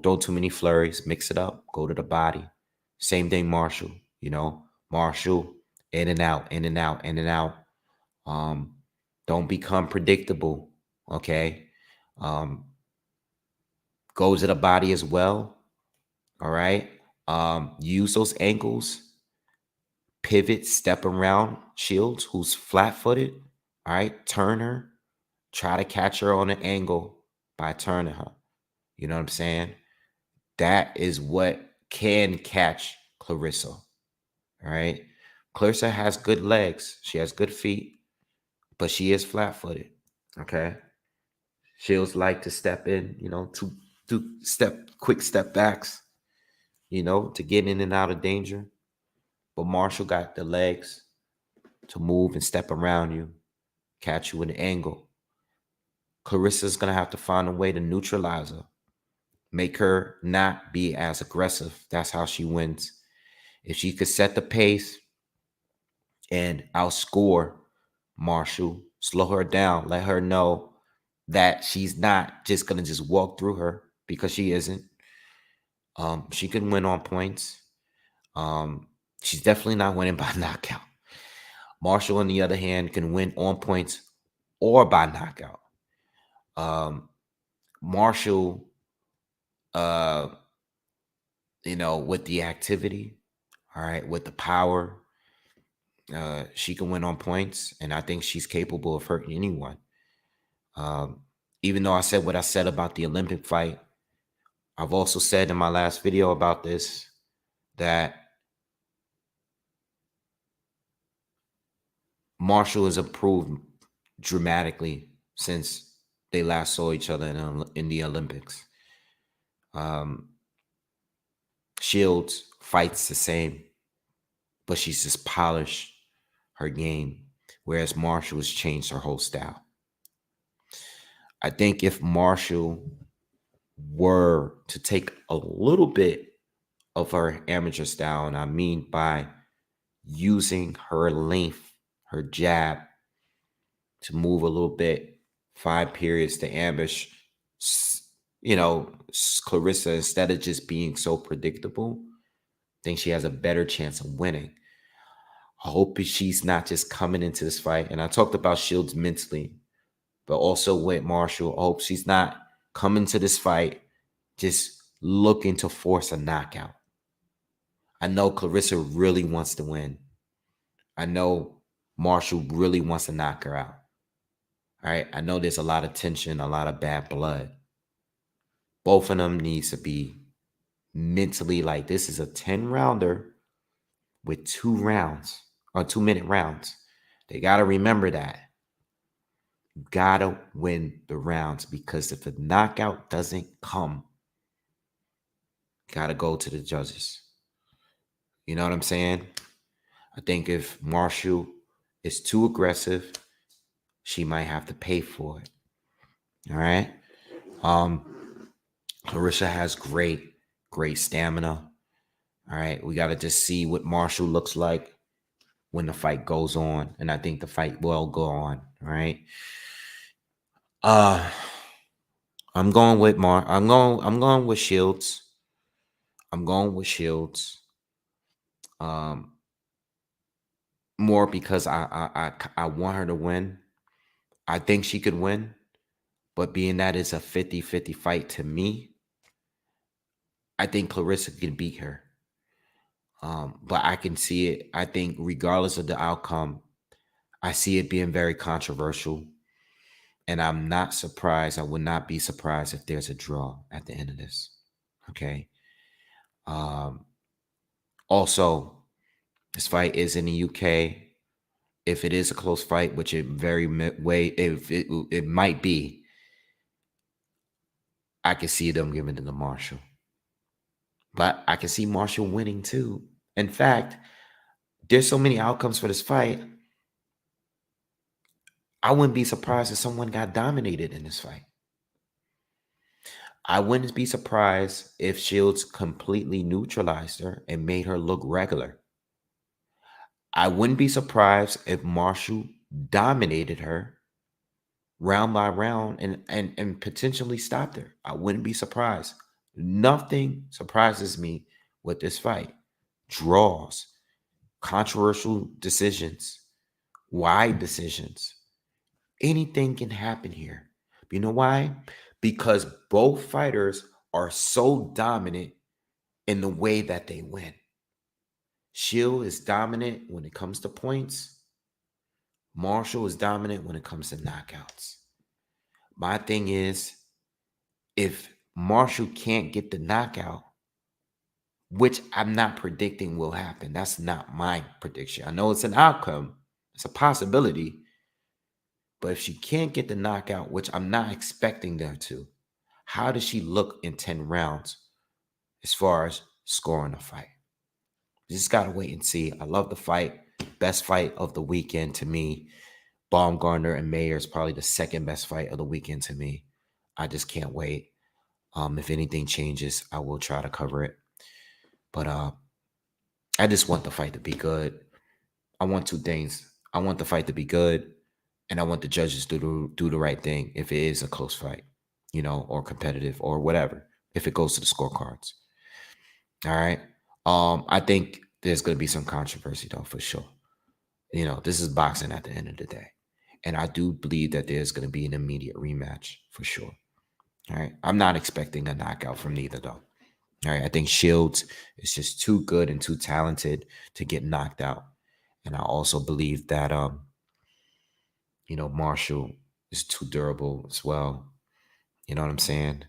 throw too many flurries. Mix it up. Go to the body. Same thing, Marshall. Marshall, in and out, in and out, in and out. Don't become predictable. Okay. Go to the body as well. All right. Use those ankles. Pivot, step around Shields, who's flat-footed. All right. Turn her. Try to catch her on an angle by turning her. You know what I'm saying? That is what can catch Clarissa. All right. Clarissa has good legs. She has good feet, but she is flat-footed. Okay. Shields like to step in, to quick step backs, to get in and out of danger. But Marshall got the legs to move and step around you, catch you with an angle. Clarissa's going to have to find a way to neutralize her, make her not be as aggressive. That's how she wins. If she could set the pace and outscore Marshall, slow her down, let her know that she's not just going to just walk through her, because she isn't. She can win on points. She's definitely not winning by knockout. Marshall, on the other hand, can win on points or by knockout. Marshall, uh, with the activity, all right, with the power, she can win on points, and I think she's capable of hurting anyone. Um, Even though I said what I said about the Olympic fight, I've also said in my last video about this that Marshall has improved dramatically since they last saw each other in the Olympics. Um, Shields fights the same, but she's just polished her game, whereas Marshall has changed her whole style. I think if Marshall were to take a little bit of her amateur style, and I mean by using her length, her jab, to move a little bit, 5 periods to ambush, Clarissa, instead of just being so predictable, I think she has a better chance of winning. I hope she's not just coming into this fight. And I talked about Shields mentally, but also with Marshall. I hope she's not coming to this fight just looking to force a knockout. I know Clarissa really wants to win. I know Marshall really wants to knock her out. All right. I know there's a lot of tension, a lot of bad blood. Both of them needs to be mentally like, this is a 10-rounder with 2 rounds or 2-minute rounds. They got to remember that. You got to win the rounds, because if the knockout doesn't come, got to go to the judges. You know what I'm saying? I think if Marshall is too aggressive, she might have to pay for it. All right. Clarissa has great stamina. All right. We got to just see what Marshall looks like when the fight goes on. And I think the fight will go on. All right. I'm going with I'm going with Shields. I'm going with Shields. More because I want her to win. I think she could win, but being that it's a 50-50 fight to me, I think Clarissa can beat her. But I can see it. I think regardless of the outcome, I see it being very controversial. And I'm not surprised. I would not be surprised if there's a draw at the end of this. Okay. Also, this fight is in the UK. If it is a close fight, which it it might be, I can see them giving it to Marshall. But I can see Marshall winning too. In fact, there's so many outcomes for this fight. I wouldn't be surprised if someone got dominated in this fight. I wouldn't be surprised if Shields completely neutralized her and made her look regular. I wouldn't be surprised if Marshall dominated her round by round and potentially stopped her. I wouldn't be surprised. Nothing surprises me with this fight. Draws, controversial decisions, wide decisions. Anything can happen here. You know why? Because both fighters are so dominant in the way that they win. Shield is dominant when it comes to points. Marshall is dominant when it comes to knockouts. My thing is, if Marshall can't get the knockout, which I'm not predicting will happen. That's not my prediction. I know it's an outcome. It's a possibility. But if she can't get the knockout, which I'm not expecting her to, how does she look in 10 rounds as far as scoring a fight? You just got to wait and see. I love the fight. Best fight of the weekend to me. Baumgardner and Mayer is probably the second best fight of the weekend to me. I just can't wait. If anything changes, I will try to cover it. But I just want the fight to be good. I want 2 things. I want the fight to be good, and I want the judges to do the right thing if it is a close fight, or competitive or whatever, if it goes to the scorecards. All right. I think there's going to be some controversy, though, for sure. This is boxing at the end of the day. And I do believe that there's going to be an immediate rematch for sure. All right. I'm not expecting a knockout from neither, though. All right. I think Shields is just too good and too talented to get knocked out. And I also believe that Marshall is too durable as well. You know what I'm saying?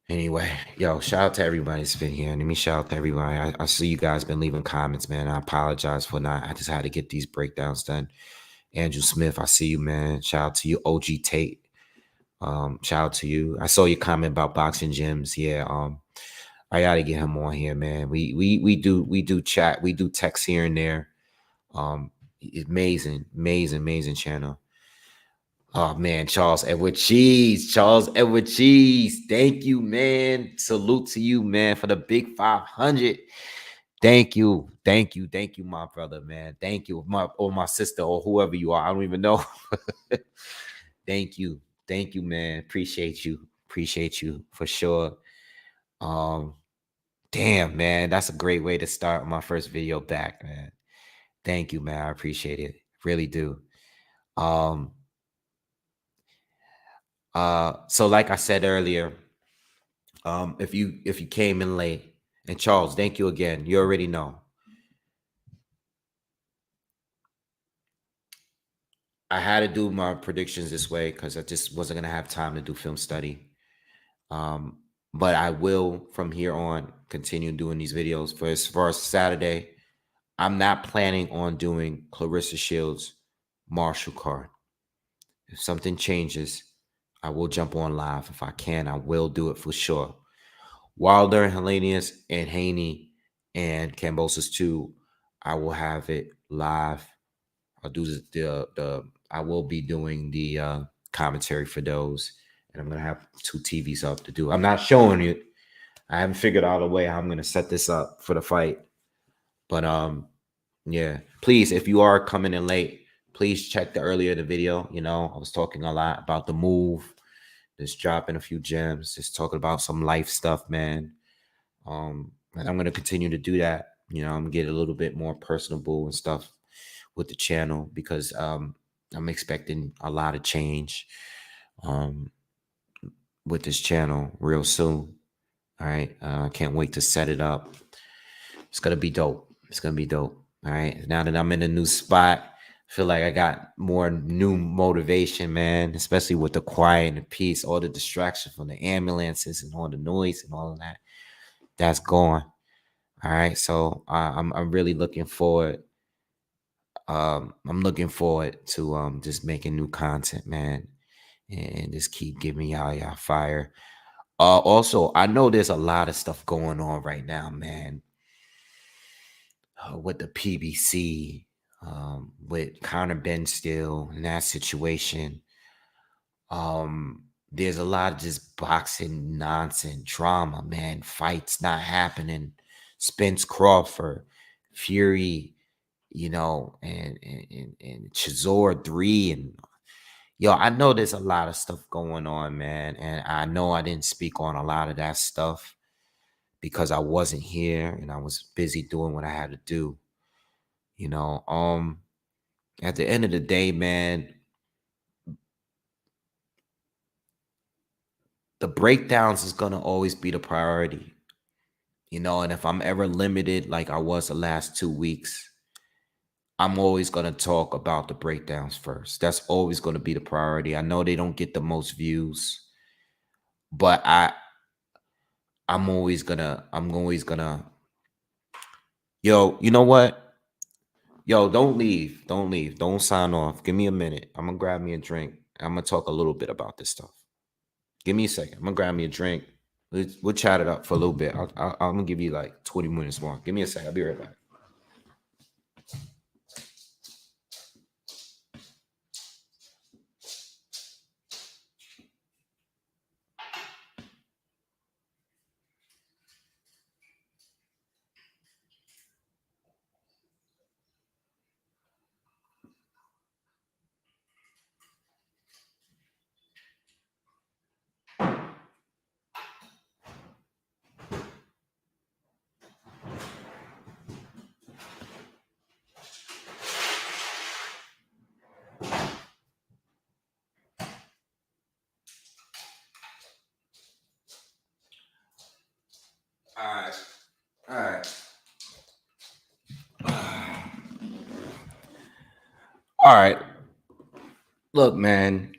Anyway, yo, shout out to everybody that's been here. Let me shout out to everybody. I see you guys been leaving comments, man. I apologize for not. I just had to get these breakdowns done. Andrew Smith, I see you, man. Shout out to you, OG Tate. Shout out to you. I saw your comment about boxing gyms. Yeah, I gotta get him on here, man. We do chat, we do text here and there. Um, amazing channel. Oh man, Charles Edward Cheese. Charles Edward Cheese. Thank you, man. Salute to you, man, for the big 500. Thank you. Thank you, my brother, man. Thank you. My sister or whoever you are. I don't even know. Thank you. Thank you, man. Appreciate you. Appreciate you for sure. Um, damn, man. That's a great way to start my first video back, man. Thank you, man. I appreciate it. Really do. Um, so like I said earlier, if you came in late, and Charles, thank you again. You already know. I had to do my predictions this way because I just wasn't gonna have time to do film study. Um, but I will from here on continue doing these videos. For as far as Saturday, I'm not planning on doing Clarissa Shields' Marshall card. If something changes, I will jump on live. If I can, I will do it for sure. Wilder and Helenius and Haney and Kambosos too, I will have it live. I'll do the I will be doing the commentary for those, and I'm gonna have 2 TVs up to do. I'm not showing you. I haven't figured out a way how I'm gonna set this up for the fight, but yeah. Please, if you are coming in late, please check the earlier the video. I was talking a lot about the move, just dropping a few gems, just talking about some life stuff, man. And I'm gonna continue to do that. I'm gonna get a little bit more personable and stuff with the channel because I'm expecting a lot of change um, with this channel real soon. All right, I can't wait to set it up. It's gonna be dope. It's gonna be dope. All right, now that I'm in a new spot, I feel like I got more new motivation, man. Especially with the quiet and the peace, all the distraction from the ambulances and all the noise and all of that. That's gone. All right, so I'm really looking forward. I'm looking forward to just making new content, man, and just keep giving y'all fire. Also, I know there's a lot of stuff going on right now, man, with the PBC, with Connor Ben still in that situation. There's a lot of just boxing nonsense, drama, man. Fights not happening. Spence Crawford, Fury, and Chisora 3, and yo, I know there's a lot of stuff going on, man, and I know I didn't speak on a lot of that stuff because I wasn't here and I was busy doing what I had to do. You know, at the end of the day, man, the breakdowns is gonna always be the priority. And if I'm ever limited like I was the last 2 weeks, I'm always going to talk about the breakdowns first. That's always going to be the priority. I know they don't get the most views, but I'm always gonna yo, you know what? Yo, don't leave. Don't leave. Don't sign off. Give me a minute. I'm gonna grab me a drink. I'm gonna talk a little bit about this stuff. Give me a second. I'm gonna grab me a drink. We'll chat it up for a little bit. I'm gonna give you like 20 minutes more. Give me a second. I'll be right back. All right. All right. All right. Look, man,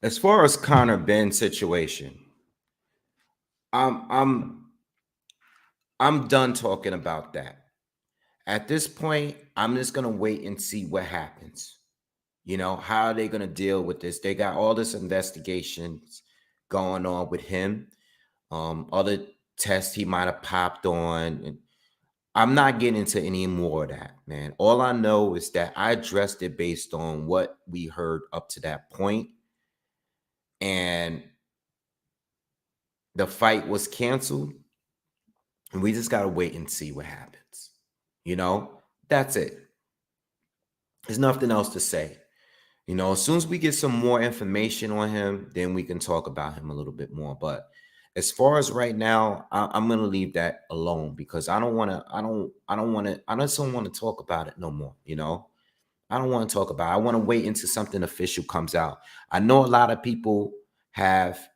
as far as Connor Benn situation, I'm I'm I'm done talking about that. At this point, I'm just gonna wait and see what happens. You know, how are they gonna deal with this? They got all this investigations going on with him. Other tests he might have popped on. And I'm not getting into any more of that, man. All I know is that I addressed it based on what we heard up to that point, and the fight was canceled, and we just gotta wait and see what happens. You know, that's it. There's nothing else to say. You know, as soon as we get some more information on him, then we can talk about him a little bit more. But as far as right now, I'm gonna leave that alone because I don't want to. I don't want to. I just don't want to talk about it no more. You know, I don't want to talk about it. I want to wait until something official comes out. I know a lot of people have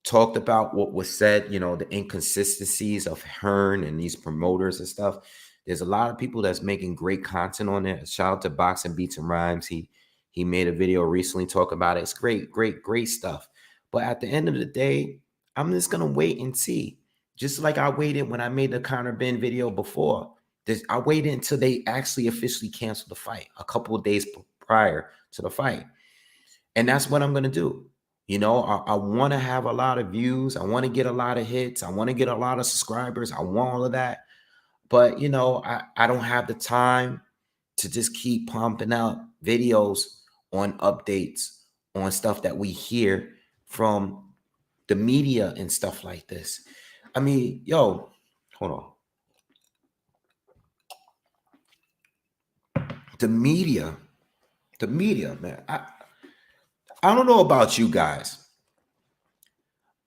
talked about what was said, you know, the inconsistencies of Hearn and these promoters and stuff. There's a lot of people that's making great content on there. Shout out to Boxing Beats and Rhymes. He made a video recently talking about it. It's great, great, great stuff. But at the end of the day, I'm just gonna wait and see. Just like I waited when I made the Conor Benn video before. I waited until they actually officially canceled the fight a couple of days prior to the fight. And that's what I'm going to do. You know, I want to have a lot of views. I want to get a lot of hits. I want to get a lot of subscribers. I want all of that. But, you know, I don't have the time to just keep pumping out videos on updates on stuff that we hear from the media and stuff like this. I mean, yo, hold on. The media, man. I don't know about you guys.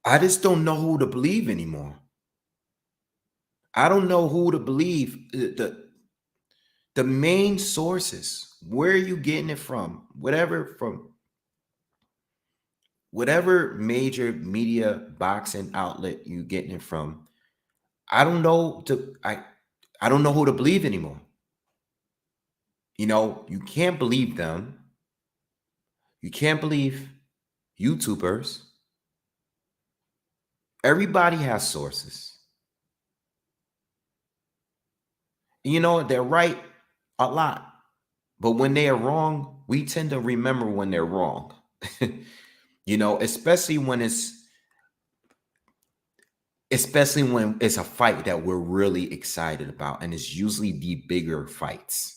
I just don't know who to believe anymore. I don't know who to believe. The main sources, where are you getting it from? From whatever major media boxing outlet you getting it from. I don't know I don't know who to believe anymore. You know, you can't believe them. You can't believe YouTubers. Everybody has sources. You know, they're right a lot. But when they are wrong, we tend to remember when they're wrong. You know, especially when it's a fight that we're really excited about, and it's usually the bigger fights.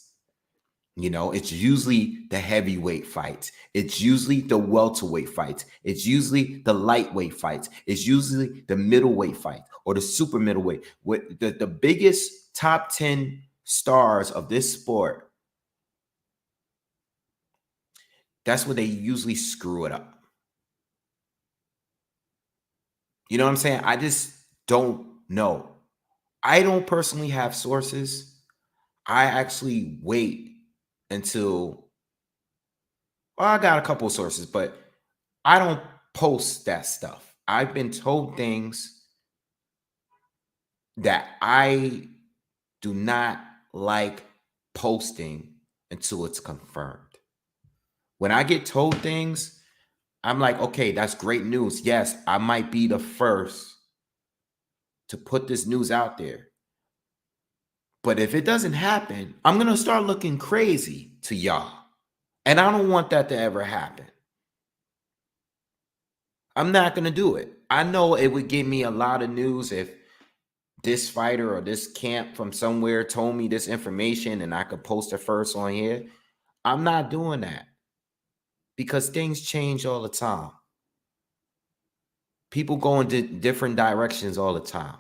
You know, it's usually the heavyweight fights. It's usually the welterweight fights. It's usually the lightweight fights. It's usually the middleweight fight or the super middleweight. With the biggest top 10 stars of this sport, that's where they usually screw it up. You know what I'm saying? I just don't know. I don't personally have sources. I actually wait until, well, I got a couple of sources, but I don't post that stuff. I've been told things that I do not like posting until it's confirmed. When I get told things, I'm like, okay, that's great news. Yes, I might be the first to put this news out there. But if it doesn't happen, I'm going to start looking crazy to y'all. And I don't want that to ever happen. I'm not going to do it. I know it would give me a lot of news if this fighter or this camp from somewhere told me this information and I could post it first on here. I'm not doing that because things change all the time. People go in different directions all the time.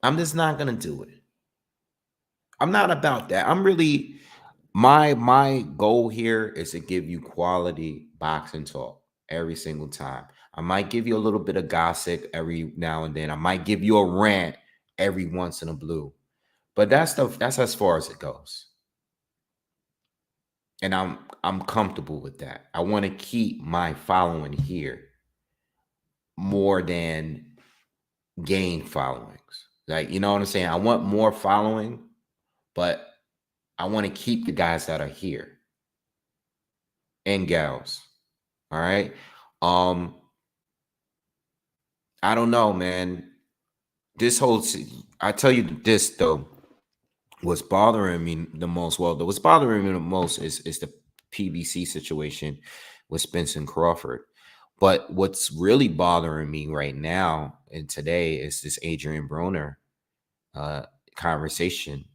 I'm just not going to do it. I'm not about that. I'm really, my goal here is to give you quality boxing talk every single time. I might give you a little bit of gossip every now and then. I might give you a rant every once in a blue. But that's as far as it goes. And I'm comfortable with that. I want to keep my following here more than gain followings. Like, you know what I'm saying? I want more following, but I want to keep the guys that are here and gals. All right. Um, I don't know, man. This whole I tell you this though, what's bothering me the most, what's bothering me the most is the PBC situation with Spencer Crawford. But what's really bothering me right now and today is this Adrian Broner uh, conversation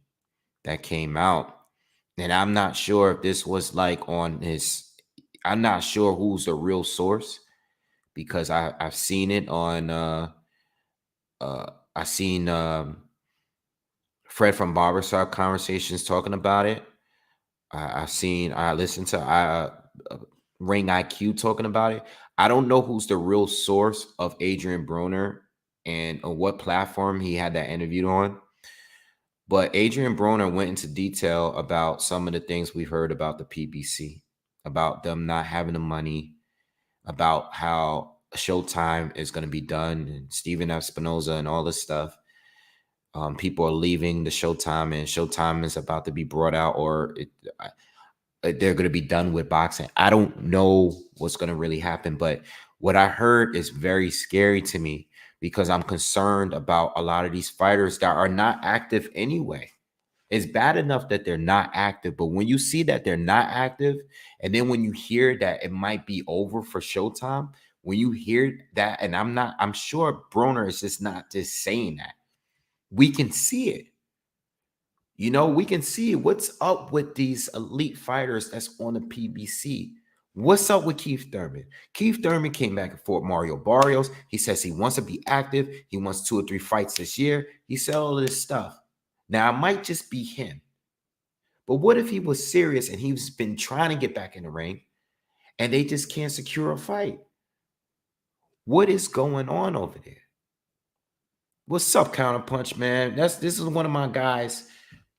that came out. And I'm not sure if this was like on his, I'm not sure who's the real source because I've seen it on, I seen Fred from Barbershop Conversations talking about it. I listened to Ring IQ talking about it. I don't know who's the real source of Adrian Broner and on what platform he had that interviewed on. But Adrian Broner went into detail about some of the things we've heard about the PBC, about them not having the money, about how Showtime is going to be done, and Steven Espinoza and all this stuff. People are leaving the Showtime, and Showtime is about to be brought out, or they're going to be done with boxing. I don't know what's going to really happen, but what I heard is very scary to me because I'm concerned about a lot of these fighters that are not active anyway. It's bad enough that they're not active, but when you see that they're not active, and then when you hear that it might be over for Showtime, when you hear that, and I'm sure Broner is just not just saying that. We can see it. You know, we can see what's up with these elite fighters that's on the PBC. What's up with Keith Thurman? Keith Thurman came back and fought Mario Barrios. He says he wants to be active. He wants 2 or 3 fights this year. He said all of this stuff. Now, it might just be him. But what if he was serious and he's been trying to get back in the ring and they just can't secure a fight? What is going on over there? What's up, Counterpunch, man? This is one of my guys.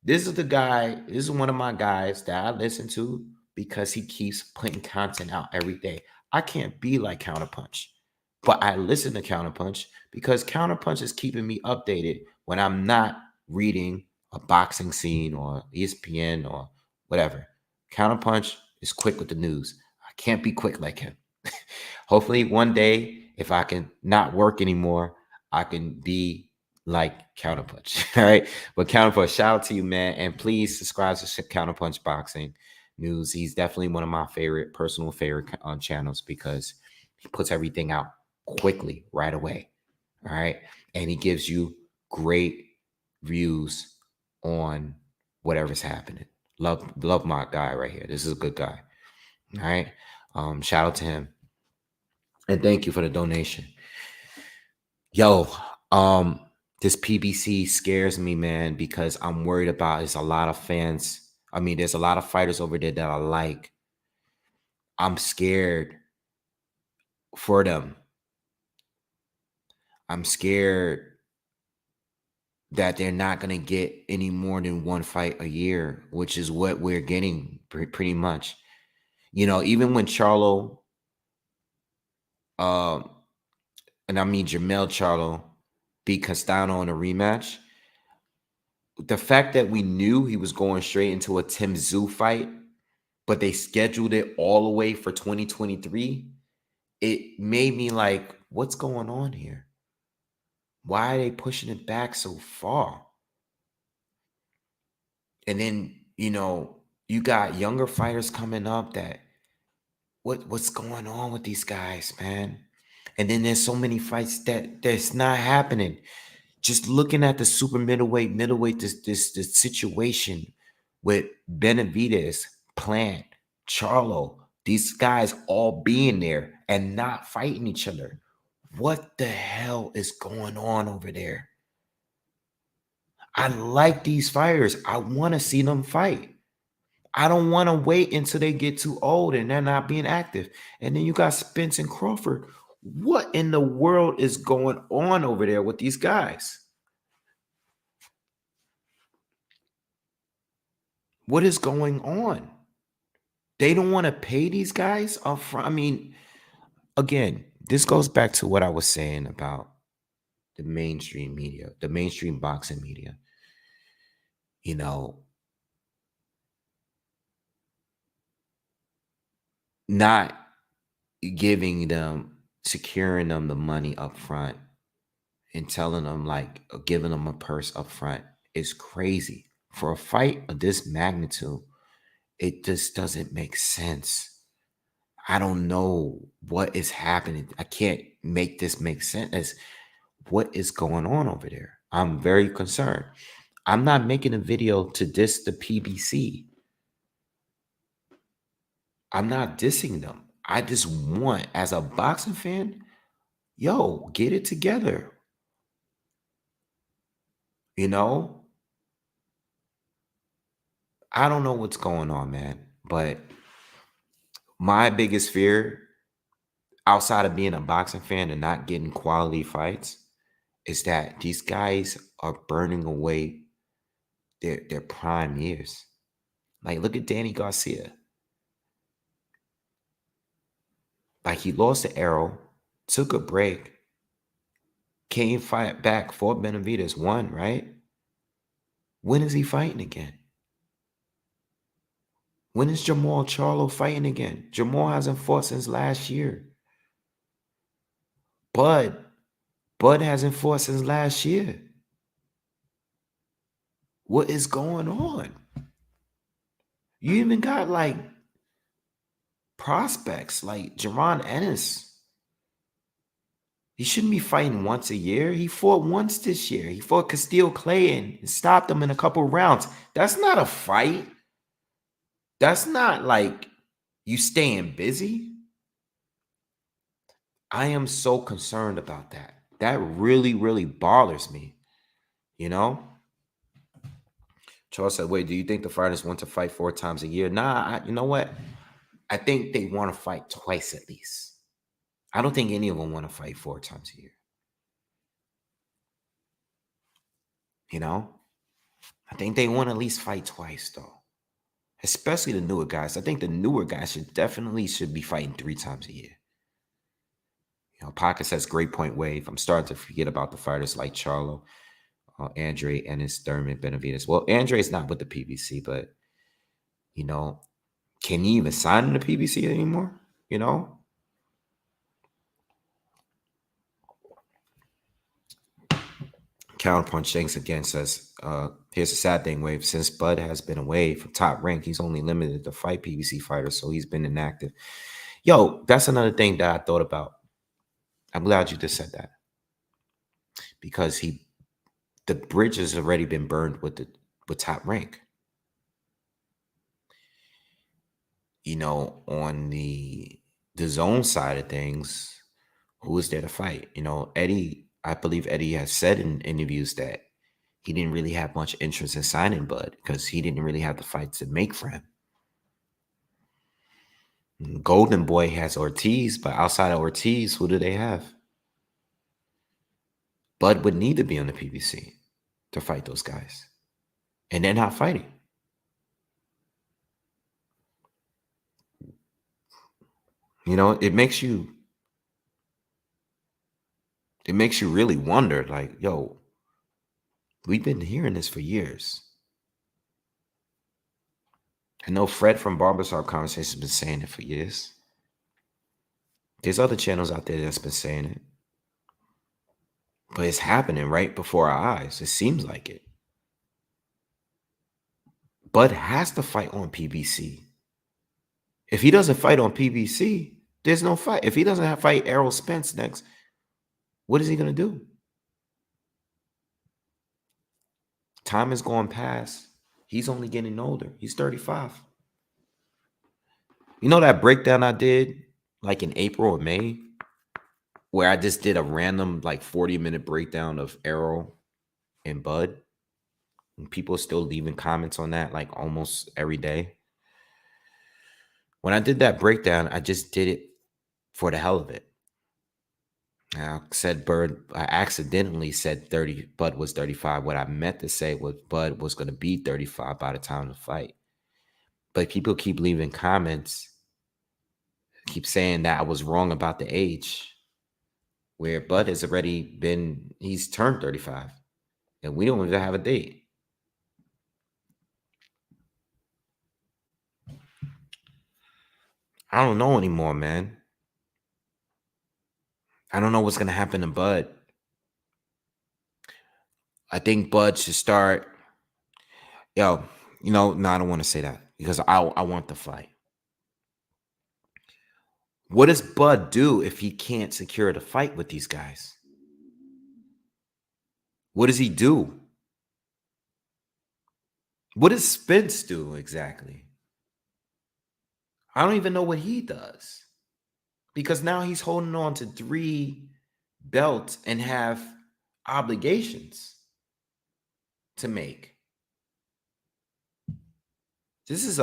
This is one of my guys that I listen to because he keeps putting content out every day. I can't be like Counterpunch, but I listen to Counterpunch because Counterpunch is keeping me updated when I'm not reading a boxing scene or ESPN or whatever. Counterpunch is quick with the news. I can't be quick like him. Hopefully one day, if I can not work anymore, I can be like Counterpunch. All right. But Counterpunch, shout out to you, man. And please subscribe to Counterpunch Boxing News. He's definitely one of my personal favorite channels because he puts everything out quickly right away. All right. And he gives you great views on whatever's happening. Love my guy right here. This is a good guy. All right. Shout out to him. And thank you for the donation. Yo, this PBC scares me, man, because I'm worried about there's a lot of fans. I mean, there's a lot of fighters over there that I like. I'm scared for them. I'm scared that they're not going to get any more than 1 fight a year, which is what we're getting pretty much. You know, even when Charlo, and I mean Jamel Charlo, beat Castano in a rematch, the fact that we knew he was going straight into a Tim Tszyu fight, but they scheduled it all the way for 2023, it made me like, what's going on here? Why are they pushing it back so far? And then, you know, you got younger fighters coming up that what's going on with these guys, man? And then there's so many fights that's not happening. Just looking at the super middleweight, this situation with Benavidez, Plant, Charlo, these guys all being there and not fighting each other. What the hell is going on over there? I like these fighters. I want to see them fight. I don't want to wait until they get too old and they're not being active. And then you got Spence and Crawford. What in the world is going on over there with these guys? What is going on? They don't want to pay these guys up front. I mean, again, this goes back to what I was saying about the mainstream media, the mainstream boxing media, you know, not giving them, securing them the money up front and telling them like giving them a purse up front is crazy. For a fight of this magnitude, it just doesn't make sense. I don't know what is happening. I can't make this make sense as what is going on over there. I'm very concerned. I'm not making a video to diss the PBC. I'm not dissing them. I just want, as a boxing fan, yo, get it together. You know, I don't know what's going on, man. But my biggest fear, outside of being a boxing fan and not getting quality fights, is that these guys are burning away their prime years. Like, look at Danny Garcia. Like, he lost to Errol, took a break, came fight back, fought Benavidez, won, right? When is he fighting again? When is Jamal Charlo fighting again? Jamal hasn't fought since last year. Bud hasn't fought since last year. What is going on? You even got like prospects like Jaron Ennis. He shouldn't be fighting once a year. He fought once this year. He fought Castile Clay and stopped him in a couple rounds. That's not a fight. That's not like you staying busy. I am so concerned about that. That really, really bothers me. You know? Charles said, wait, do you think the fighters want to fight 4 times a year? Nah, you know what? I think they want to fight twice at least. I don't think any of them want to fight 4 times a year. You know? I think they want to at least fight twice, though. Especially the newer guys. I think the newer guys should be fighting 3 times a year. You know, Pocket says, great point, Wave. I'm starting to forget about the fighters like Charlo, Andre, Ennis, Thurman, Benavidez. Well, Andre's not with the PBC, but, you know, can he even sign in the PBC anymore? You know? Counterpunch Shanks again says, here's the sad thing, Wave. Since Bud has been away from Top Rank, he's only limited to fight PBC fighters, so he's been inactive. Yo, that's another thing that I thought about. I'm glad you just said that. Because the bridge has already been burned with Top Rank. You know, on the zone side of things, who is there to fight? You know, Eddie, I believe Eddie has said in interviews that he didn't really have much interest in signing Bud because he didn't really have the fights to make for him. Golden Boy has Ortiz, but outside of Ortiz, who do they have? Bud would need to be on the PBC to fight those guys. And they're not fighting. You know, it makes you really wonder, like, yo, we've been hearing this for years. I know Fred from Barbershop Conversations has been saying it for years. There's other channels out there that's been saying it. But it's happening right before our eyes. It seems like it. Bud has to fight on PBC. If he doesn't fight on PBC, there's no fight. If he doesn't have to fight Errol Spence next, what is he going to do? Time is going past. He's only getting older. He's 35. You know that breakdown I did like in April or May where I just did a random like 40-minute breakdown of Errol and Bud? And people are still leaving comments on that like almost every day. When I did that breakdown, I just did it for the hell of it. I accidentally said 30, Bud was 35. What I meant to say was Bud was going to be 35 by the time of the fight. But people keep leaving comments, keep saying that I was wrong about the age. where Bud has already he's turned 35, and we don't even have a date. I don't know anymore, man. I don't know what's gonna happen to Bud. I think Bud should start. Yo, no, I don't want to say that because I want the fight. What does Bud do if he can't secure the fight with these guys? What does he do? What does Spence do exactly? I don't even know what he does, because now he's holding on to 3 belts and have obligations to make. This is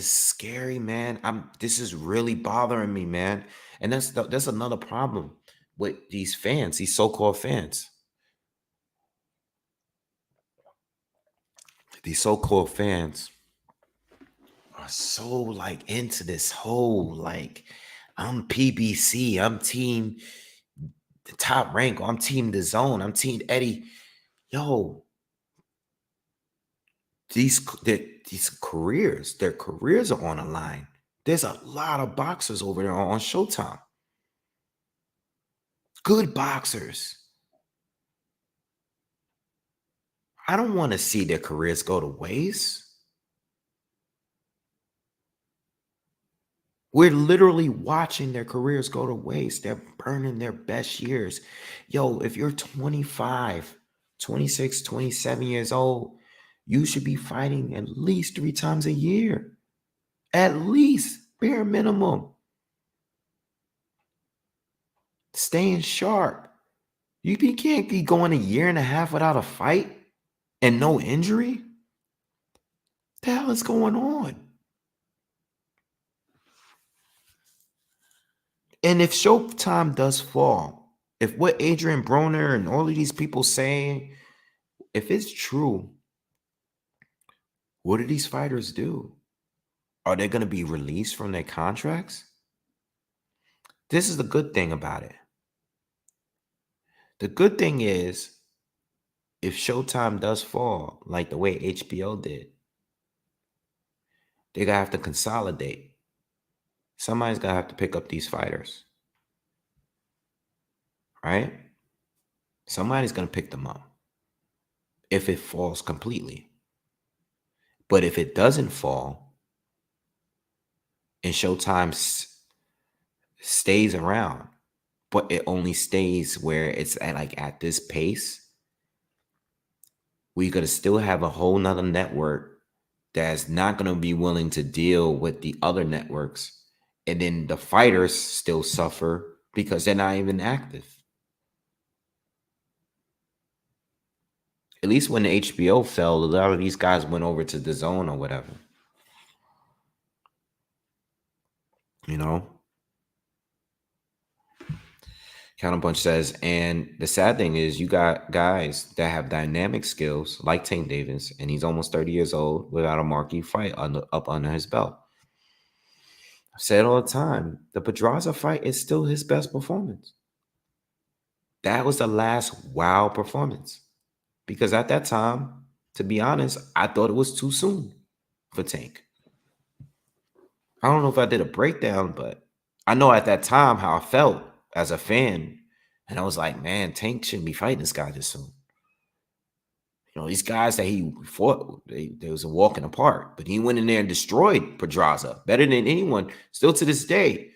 scary, man. This is really bothering me, man. And that's another problem with these fans, these so-called fans. These so-called fans are so like into this whole like, I'm PBC, I'm team the Top Rank, I'm team the Zone, I'm team Eddie. Yo, these careers, their careers are on the line. There's a lot of boxers over there on Showtime. Good boxers. I don't want to see their careers go to waste. We're literally watching their careers go to waste. They're burning their best years. Yo, if you're 25, 26, 27 years old, you should be fighting at least 3 times a year. At least, bare minimum. Staying sharp. You can't be going a year and a half without a fight and no injury. What the hell is going on? And if Showtime does fall, if what Adrian Broner and all of these people saying, if it's true, what do these fighters do? Are they going to be released from their contracts? This is the good thing about it. The good thing is, if Showtime does fall, like the way HBO did, they're going to have to consolidate. Somebody's going to have to pick up these fighters. Right? Somebody's going to pick them up if it falls completely. But if it doesn't fall and Showtime stays around, but it only stays where it's at this pace, we're going to still have a whole nother network that's not going to be willing to deal with the other networks. And then the fighters still suffer because they're not even active. At least when the HBO fell, a lot of these guys went over to the Zone or whatever. You know? Counterpunch says, and the sad thing is you got guys that have dynamic skills like Tank Davis, and he's almost 30 years old without a marquee fight up under his belt. I've said all the time, the Pedraza fight is still his best performance. That was the last wow performance. Because at that time, to be honest, I thought it was too soon for Tank. I don't know if I did a breakdown, but I know at that time how I felt as a fan. And I was like, man, Tank shouldn't be fighting this guy this soon. These guys that he fought, they was a walk in the park. But he went in there and destroyed Pedraza better than anyone, still to this day.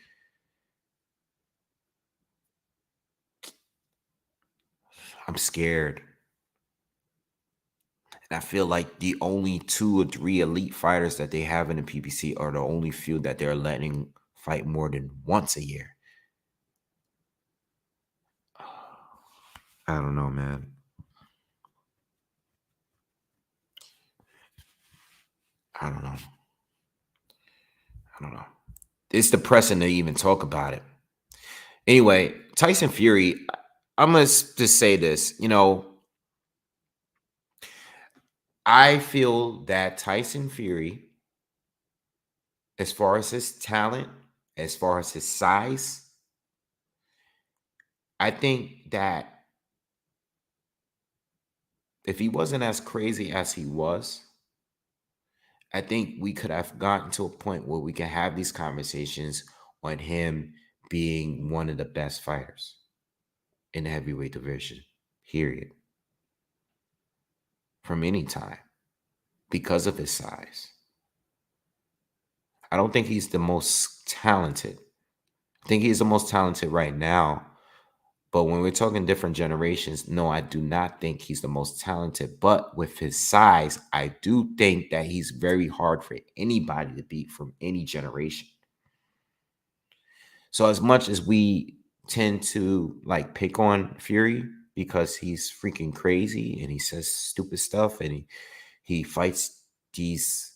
I'm scared. And I feel like the only 2 or 3 elite fighters that they have in the PBC are the only few that they're letting fight more than once a year. I don't know, man. I don't know. It's depressing to even talk about it. Anyway, Tyson Fury, I'm going to just say this. I feel that Tyson Fury, as far as his talent, as far as his size, I think that if he wasn't as crazy as he was, I think we could have gotten to a point where we can have these conversations on him being one of the best fighters in the heavyweight division, period, from any time because of his size. I don't think he's the most talented. I think he's the most talented right now. But when we're talking different generations, no, I do not think he's the most talented. But with his size, I do think that he's very hard for anybody to beat from any generation. So as much as we tend to like pick on Fury because he's freaking crazy and he says stupid stuff and he fights these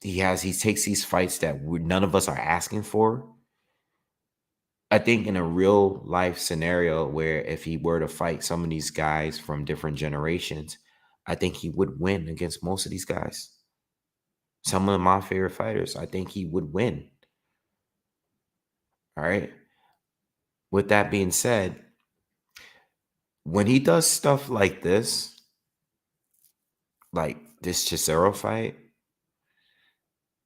he takes these fights that none of us are asking for. I think in a real life scenario where if he were to fight some of these guys from different generations, I think he would win against most of these guys. Some of my favorite fighters, I think he would win. All right. With that being said, when he does stuff like this Chisero fight,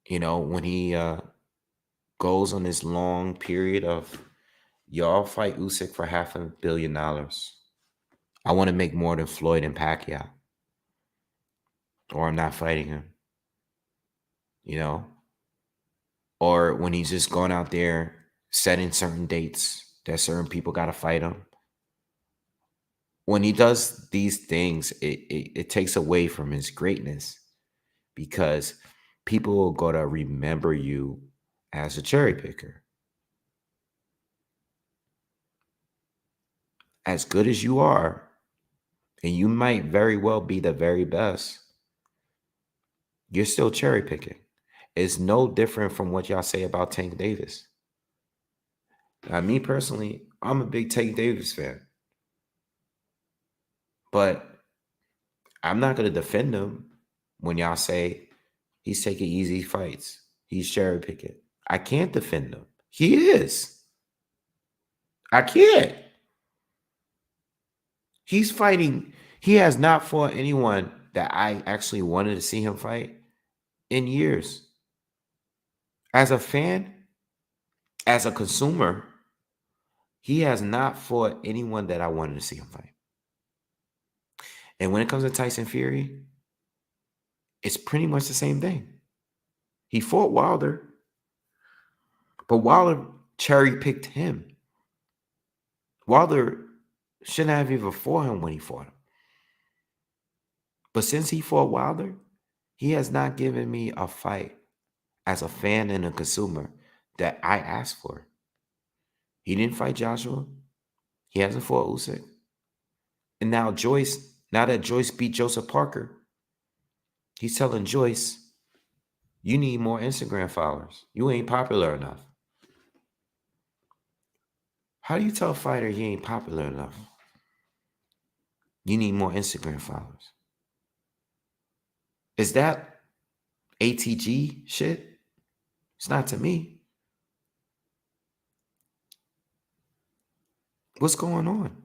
when he goes on this long period of y'all fight Usyk for $500 million. I want to make more than Floyd and Pacquiao, or I'm not fighting him. Or when he's just going out there setting certain dates that certain people got to fight him. When he does these things, it takes away from his greatness because people will go to remember you as a cherry picker. As good as you are, and you might very well be the very best, you're still cherry picking. It's no different from what y'all say about Tank Davis. Now, me personally, I'm a big Tank Davis fan. But I'm not going to defend him when y'all say he's taking easy fights. He's cherry picking. I can't defend him. He is. I can't. He's fighting. He has not fought anyone that I actually wanted to see him fight in years. As a fan, as a consumer, he has not fought anyone that I wanted to see him fight. And when it comes to Tyson Fury, it's pretty much the same thing. He fought Wilder, but Wilder cherry-picked him. Wilder shouldn't have even fought him when he fought him. But since he fought Wilder, he has not given me a fight as a fan and a consumer that I asked for. He didn't fight Joshua. He hasn't fought Usyk. And now that Joyce beat Joseph Parker, he's telling Joyce, you need more Instagram followers. You ain't popular enough. How do you tell a fighter he ain't popular enough? You need more Instagram followers. Is that ATG shit? It's not to me. What's going on?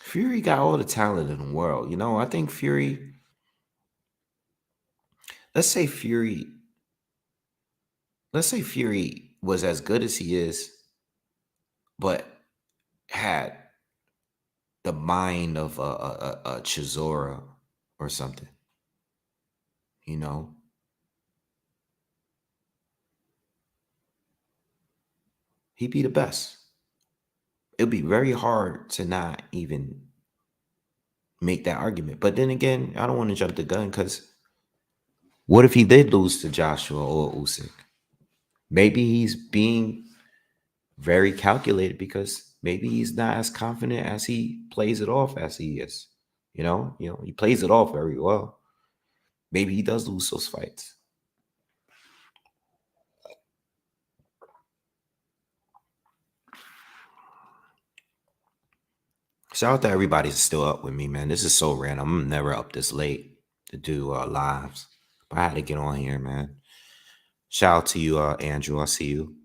Fury got all the talent in the world. I think Fury, let's say Fury was as good as he is, but had the mind of a Chisora or something. He'd be the best. It'd be very hard to not even make that argument. But then again, I don't want to jump the gun because what if he did lose to Joshua or Usyk? Maybe he's being very calculated because maybe he's not as confident as he plays it off as he is. He plays it off very well. Maybe he does lose those fights. Shout out to everybody that's still up with me, man. This is so random. I'm never up this late to do lives. But I had to get on here, man. Shout out to you, Andrew. I see you.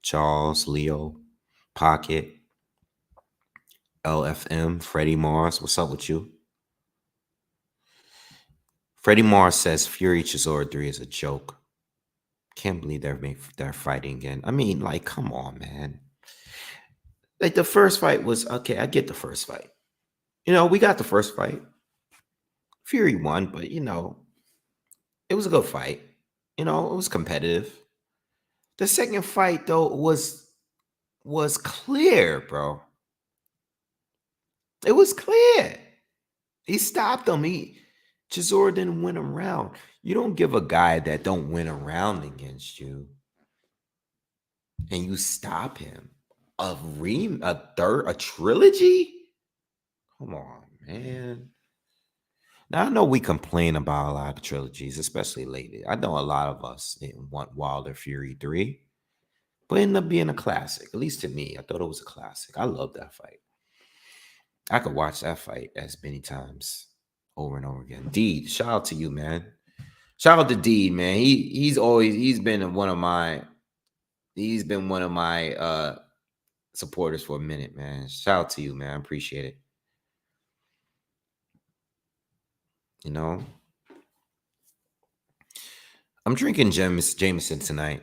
Charles, Leo, Pocket, LFM, Freddie Mars. What's up with you? Freddie Mars says Fury Chisora 3 is a joke. Can't believe they're fighting again. I mean, like, come on, man. Like the first fight was okay. I get the first fight. We got the first fight. Fury won, but it was a good fight. It was competitive. The second fight though was clear, bro. It was clear. He stopped him. Chisora didn't win a round. You don't give a guy that don't win a round against you, and you stop him. A trilogy? Come on, man. Now I know we complain about a lot of trilogies, especially lately. I know a lot of us didn't want Wilder Fury 3, but it ended up being a classic. At least to me, I thought it was a classic. I love that fight. I could watch that fight as many times over and over again. Deed, shout out to you, man. Shout out to Deed, man. He's been one of my supporters for a minute, man. Shout out to you, man. I appreciate it. I'm drinking Jameson tonight.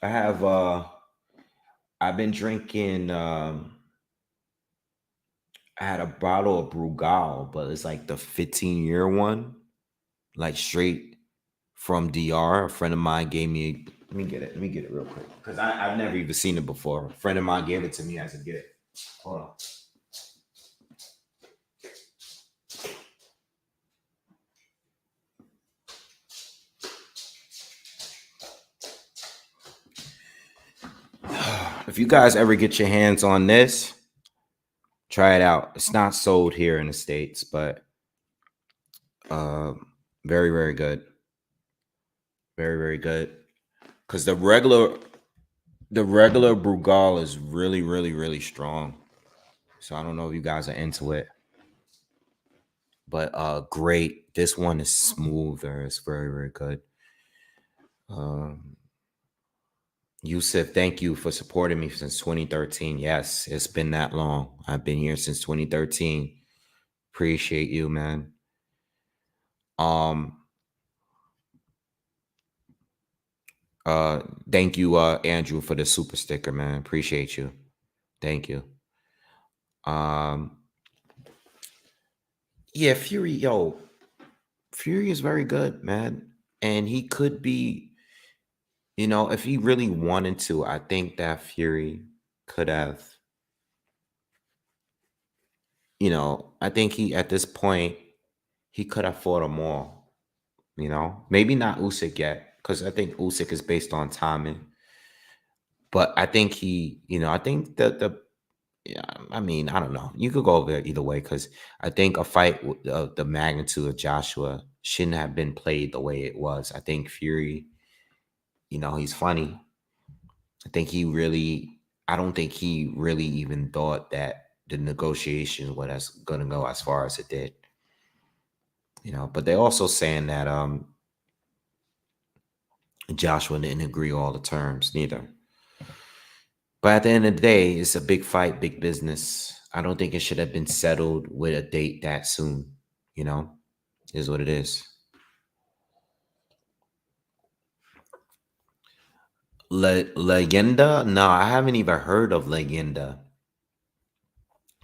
I've been drinking I had a bottle of Brugal, but it's like the 15-year one, like straight from DR. A friend of mine gave me. Let me get it real quick because I've never even seen it before. A friend of mine gave it to me as a gift. Hold on. If you guys ever get your hands on this, try it out. It's not sold here in the States, but very, very good. Very, very good. Because the regular Brugal is really, really, really strong. So I don't know if you guys are into it. But great. This one is smoother. It's very, very good. Yusuf, thank you for supporting me since 2013. Yes, it's been that long. I've been here since 2013. Appreciate you, man. Thank you, Andrew, for the super sticker, man. Appreciate you. Thank you. Yeah, Fury is very good, man. And he could be, if he really wanted to, I think that Fury could have, I think at this point, he could have fought them all, maybe not Usyk yet, because I think Usyk is based on timing. But I think I think that yeah, I mean, I don't know. You could go over there either way because I think a fight of the magnitude of Joshua shouldn't have been played the way it was. I think Fury, he's funny. I don't think he really even thought that the negotiations was going to go as far as it did. But they're also saying that Joshua didn't agree all the terms neither. But at the end of the day, it's a big fight, big business. I don't think it should have been settled with a date that soon. Is what it is. Leyenda? No, I haven't even heard of Leyenda.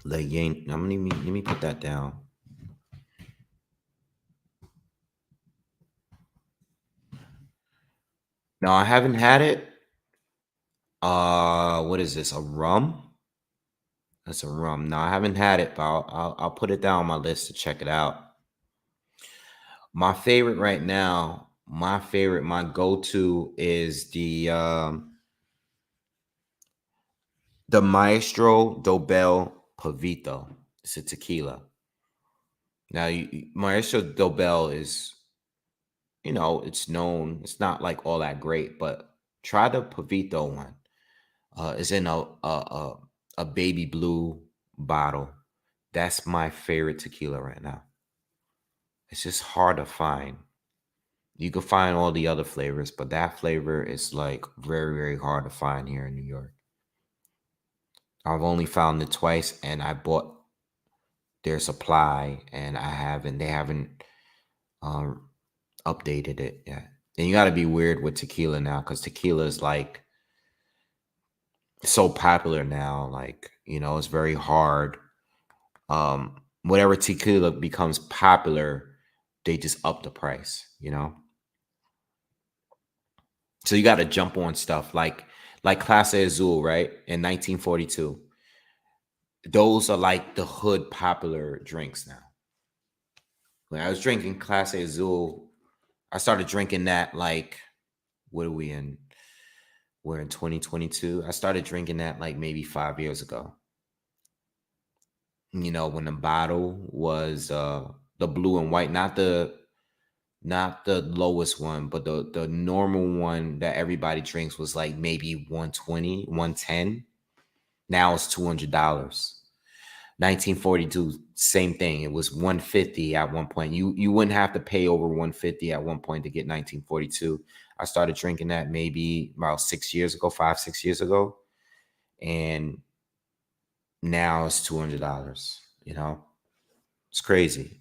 Let me put that down. No, I haven't had it. What is this? A rum? That's a rum. No, I haven't had it, but I'll put it down on my list to check it out. My favorite right now, my go-to is the Maestro Dobel Pavito. It's a tequila. Now, Maestro Dobel is, it's known. It's not like all that great, but try the Pavito one. It's in a baby blue bottle. That's my favorite tequila right now. It's just hard to find. You can find all the other flavors, but that flavor is like very, very hard to find here in New York. I've only found it twice, and I bought their supply, and they haven't um, updated it yet. And you got to be weird with tequila now, because tequila is like so popular now. Like, it's very hard. Whatever tequila becomes popular, they just up the price. So you got to jump on stuff like Clase Azul, right? In 1942. Those are like the hood popular drinks now. When I was drinking Clase Azul, I started drinking that like, what are we in? We're in 2022. I started drinking that like maybe 5 years ago. When the bottle was the blue and white, not the lowest one, but the normal one that everybody drinks was like maybe 120, 110. Now it's $200. 1942, same thing. It was 150 at one point. You wouldn't have to pay over 150 at one point to get 1942. I started drinking that maybe about 6 years ago, 5, 6 years ago. And now it's $200. It's crazy.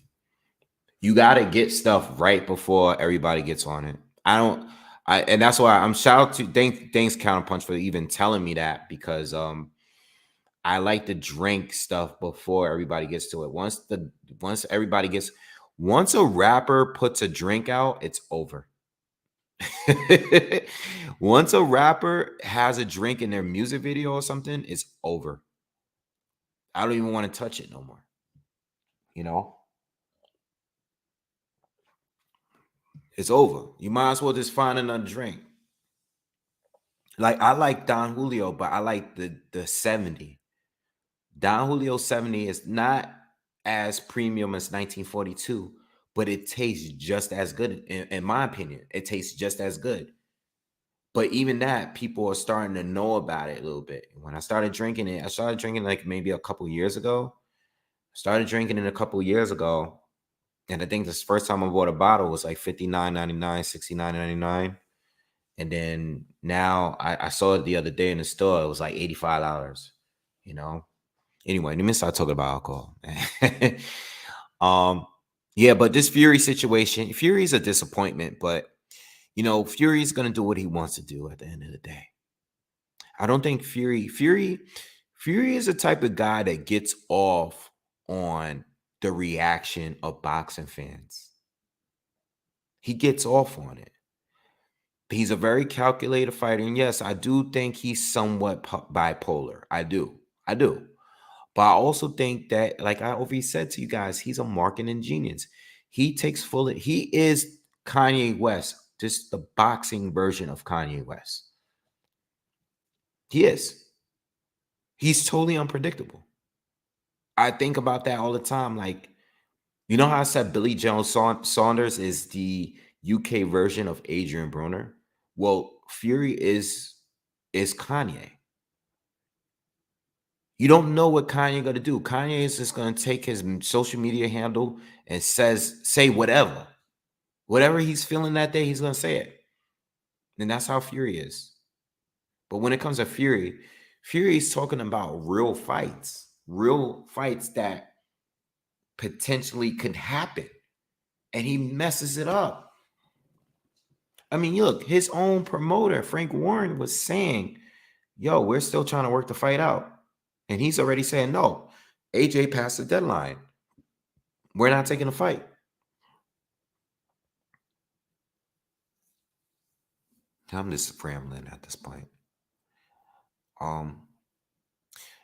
You got to get stuff right before everybody gets on it. And that's why I'm shout out to thanks Counterpunch for even telling me that, because I like to drink stuff before everybody gets to it. Once a rapper puts a drink out, it's over. Once a rapper has a drink in their music video or something, it's over. I don't even want to touch it no more. It's over. You might as well just find another drink. Like, I like Don Julio, but I like the 70. Don Julio 70 is not as premium as 1942, but it tastes just as good. In my opinion, it tastes just as good. But even that, people are starting to know about it a little bit. When I started drinking it, I started drinking like maybe a couple years ago. Started drinking it a couple years ago. And I think this first time I bought a bottle was like $59.99, $69.99. And then now I saw it the other day in the store. It was like $85. Anyway, let me start talking about alcohol. Yeah, but this Fury situation, Fury's a disappointment, but Fury's gonna do what he wants to do at the end of the day. I don't think Fury is the type of guy that gets off on the reaction of boxing fans. He gets off on it. He's a very calculated fighter. And yes, I do think he's somewhat bipolar. I do. But I also think that, like I already said to you guys, he's a marketing genius. He is Kanye West, just the boxing version of Kanye West. He is. He's totally unpredictable. I think about that all the time. Like, you know how I said Billy Joe Saunders is the UK version of Adrian Broner? Well, Fury is Kanye. You don't know what Kanye going to do. Kanye is just going to take his social media handle and say whatever. Whatever he's feeling that day, he's going to say it. And that's how Fury is. But when it comes to Fury is talking about real fights that potentially could happen. And he messes it up. I mean, look, his own promoter, Frank Warren, was saying, yo, we're still trying to work the fight out. And he's already saying, no, AJ passed the deadline. We're not taking a fight. I'm just rambling at this point.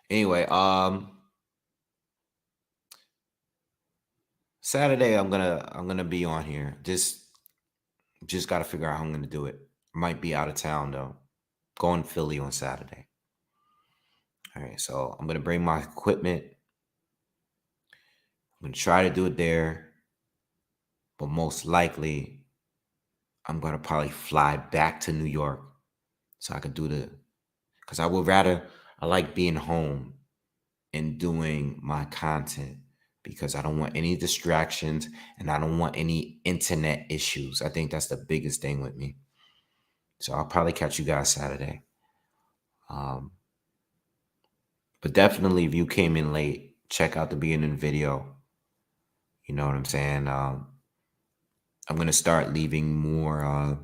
Anyway, Saturday I'm gonna be on here. Just gotta figure out how I'm gonna do it. Might be out of town though. Going to Philly on Saturday. All right, so I'm gonna bring my equipment. I'm gonna try to do it there, but most likely I'm gonna probably fly back to New York so I could do because I like being home and doing my content because I don't want any distractions and I don't want any internet issues. I think that's the biggest thing with me. So I'll probably catch you guys Saturday. Um, but definitely, if you came in late, check out the beginning video. You know what I'm saying? I'm gonna start leaving more.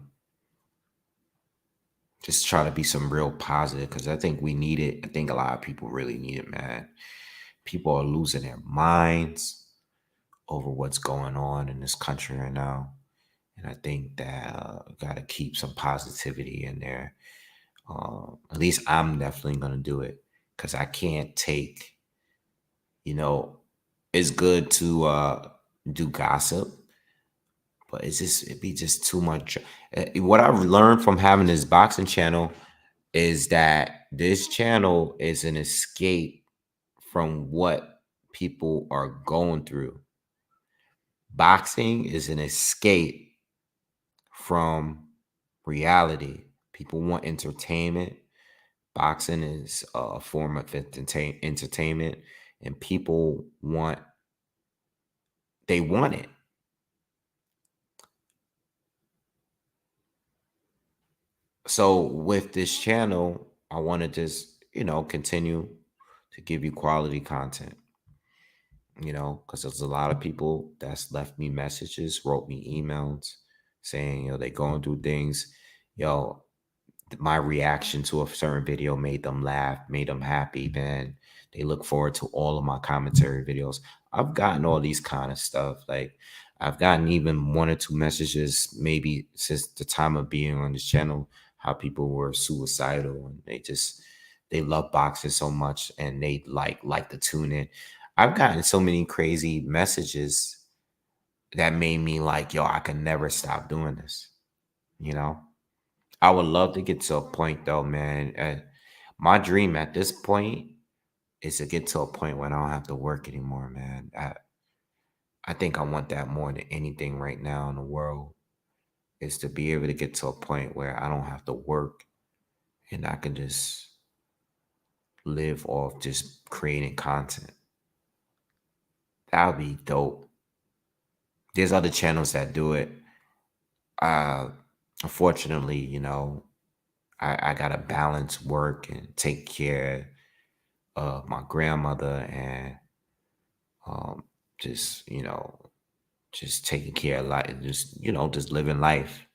Just try to be some real positive because I think we need it. I think a lot of people really need it, man. People are losing their minds over what's going on in this country right now. And I think that got to keep some positivity in there. At least I'm definitely going to do it because I can't take, you know, it's good to do gossip, but it'd be just too much. What I've learned from having this boxing channel is that this channel is an escape from what people are going through. Boxing is an escape from reality. People want entertainment. Boxing is a form of entertainment, and people they want it. So with this channel, I want to just, continue to give you quality content, because there's a lot of people that's left me messages, wrote me emails saying, they going through things. Yo, my reaction to a certain video made them laugh, made them happy, man. They look forward to all of my commentary videos. I've gotten all these kind of stuff. Like, I've gotten even one or two messages, maybe since the time of being on this channel, how people were suicidal and they love boxing so much and they like to tune in. I've gotten so many crazy messages that made me like, yo, I can never stop doing this, you know? I would love to get to a point though, man. My dream at this point is to get to a point where I don't have to work anymore, man. I think I want that more than anything right now in the world, is to be able to get to a point where I don't have to work and I can just live off just creating content. That would be dope. There's other channels that do it. Uh, Unfortunately, I gotta balance work and take care of my grandmother and um, just just taking care of life, just living life.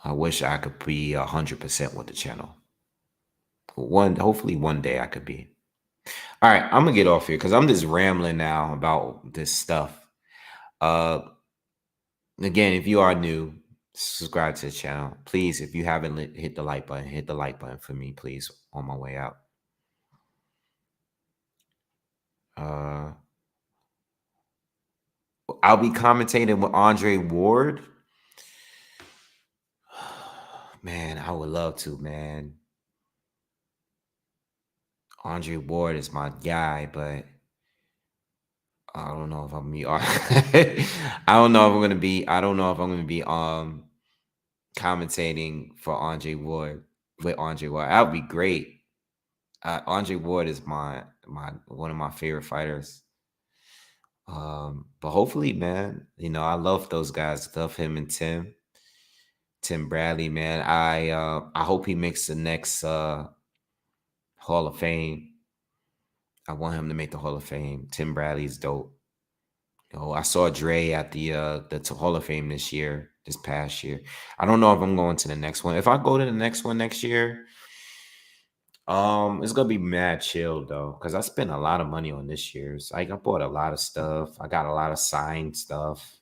I wish I could be 100% with the channel. Hopefully one day I could be. All right, I'm gonna get off here because I'm just rambling now about this stuff. Uh, Again, if you are new, subscribe to the channel, please. If you haven't hit the like button, hit the like button for me, please. On my way out. Uh, I'll be commentating with Andre Ward. Man, I would love to, man. Andre Ward is my guy, but I don't know if I'm be. I don't know if I'm gonna be. I don't know if I'm gonna be commentating for Andre Ward with Andre Ward. That would be great. Andre Ward is my one of my favorite fighters. But hopefully, man, I love those guys. Love him and Tim Bradley, man. I hope he makes the next Hall of Fame. I want him to make the Hall of Fame. Tim Bradley's dope. I saw Dre at the Hall of Fame this past year. I don't know if I'm going to the next one. If I go to the next one next year, it's gonna be mad chill though, because I spent a lot of money on this year's. Like, I bought a lot of stuff. I got a lot of signed stuff.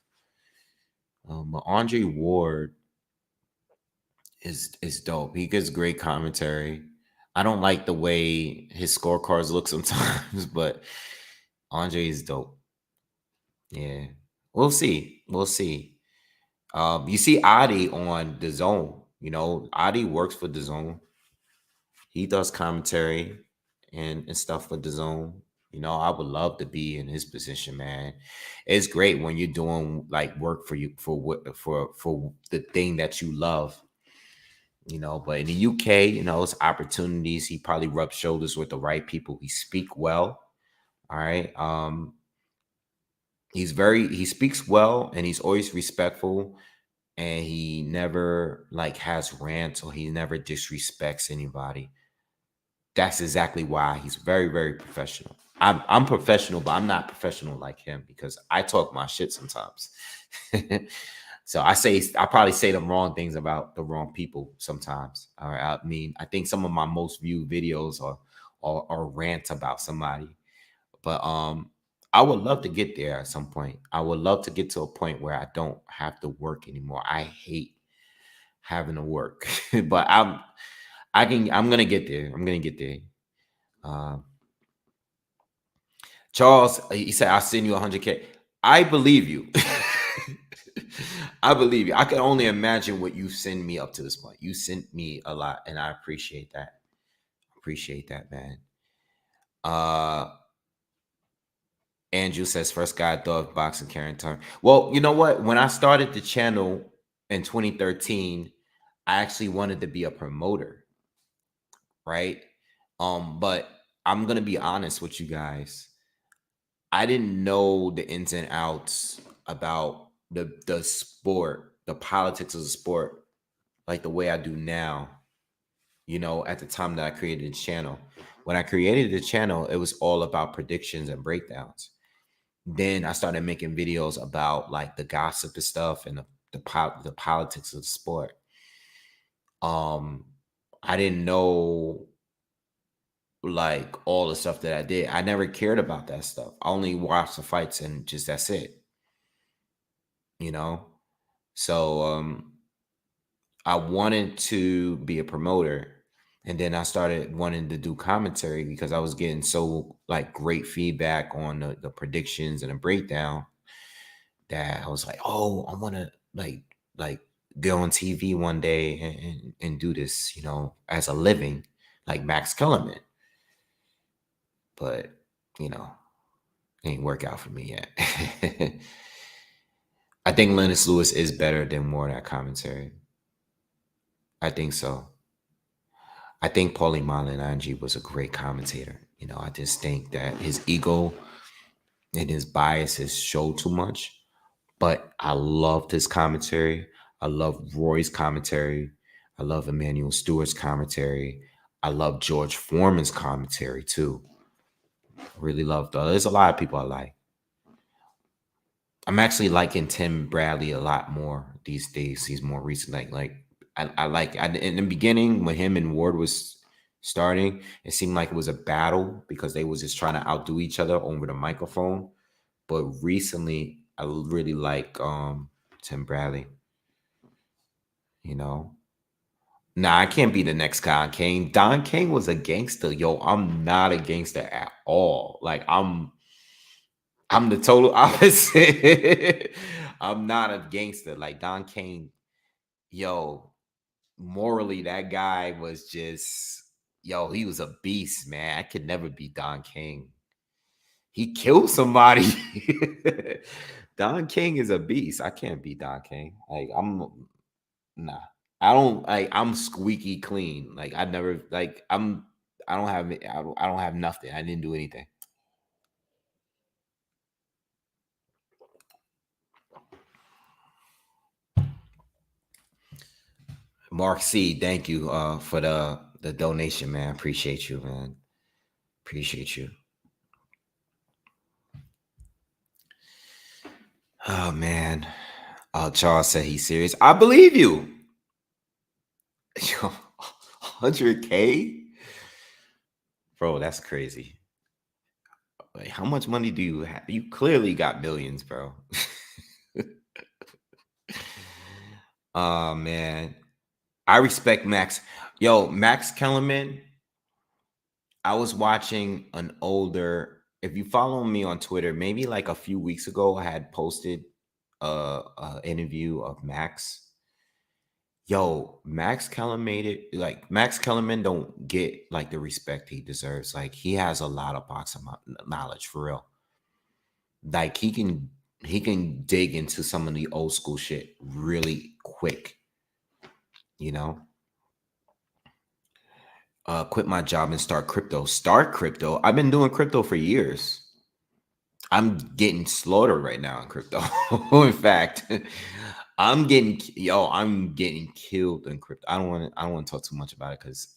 But Andre Ward is dope. He gives great commentary. I don't like the way his scorecards look sometimes, but Andre is dope. Yeah, we'll see. We'll see. You see Adi on the Zone. Adi works for the Zone. He does commentary and stuff for the Zone. I would love to be in his position, man. It's great when you're doing like work for you for the thing that you love. But in the UK, it's opportunities. He probably rubs shoulders with the right people. He speak well. All right. He speaks well and he's always respectful, and he never like has rants or he never disrespects anybody. That's exactly why he's very, very professional. I'm professional, but I'm not professional like him because I talk my shit sometimes. So I probably say the wrong things about the wrong people sometimes. All right. I mean, I think some of my most viewed videos are rants about somebody. But I would love to get there at some point. I would love to get to a point where I don't have to work anymore. I hate having to work. But I'm gonna get there. I'm gonna get there. Um Charles, he said, I'll send you 100K. I believe you. I believe you. I can only imagine what you send me up to this point. You sent me a lot, and I appreciate that. Appreciate that, man. Uh Andrew says, first guy I thought of boxing carrying turn. Well, you know what? When I started the channel in 2013, I actually wanted to be a promoter, right? But I'm gonna be honest with you guys. I didn't know the ins and outs about the sport, the politics of the sport, like the way I do now. You know, at the time that I created the channel. When I created the channel, it was all about predictions and breakdowns. Then I started making videos about like the gossip and stuff and the politics of the sport. Um, I didn't know like all the stuff that I did. I never cared about that stuff. I only watched the fights and just that's it. You know? So I wanted to be a promoter, and then I started wanting to do commentary because I was getting so like great feedback on the predictions and the breakdown that I was like, oh, I want to like go on TV one day and do this, you know, as a living, like Max Kellerman. But you know, it ain't work out for me yet. I think Lennox Lewis is better than more that commentary. I think so. I think Paulie Malignaggi was a great commentator. You know, I just think that his ego and his biases show too much. But I loved his commentary. I love Roy's commentary. I love Emmanuel Stewart's commentary. I love George Foreman's commentary too. I really love. There's a lot of people I like. I'm actually liking Tim Bradley a lot more these days. He's more recent. In the beginning when him and Ward was starting, it seemed like it was a battle because they was just trying to outdo each other over the microphone. But recently, I really like Tim Bradley. You know, nah, I can't be the next Don King. Don King was a gangster. Yo, I'm not a gangster at all. Like I'm the total opposite. I'm not a gangster. Like Don King, yo, morally, that guy was just, yo, he was a beast, man. I could never be Don King. He killed somebody. Don King is a beast. I can't be Don King. Like nah. I don't like. I'm squeaky clean. Like I never like. I don't have. I don't have nothing. I didn't do anything. Mark C, thank you for the donation, man. Appreciate you, man. Appreciate you. Oh man. Charles said he's serious. I believe you. 100K? Bro, that's crazy. Like, how much money do you have? You clearly got millions, bro. Oh man. I respect Max. Yo, Max Kellerman. I was watching an older, if you follow me on Twitter, maybe like a few weeks ago, I had posted a interview of Max. Yo, Max Kellerman don't get like the respect he deserves. Like he has a lot of boxing knowledge for real. Like he can dig into some of the old school shit really quick, you know. Quit my job and start crypto. Start crypto. I've been doing crypto for years. I'm getting slaughtered right now in crypto. In fact, I'm getting killed in crypto. I don't want to talk too much about it because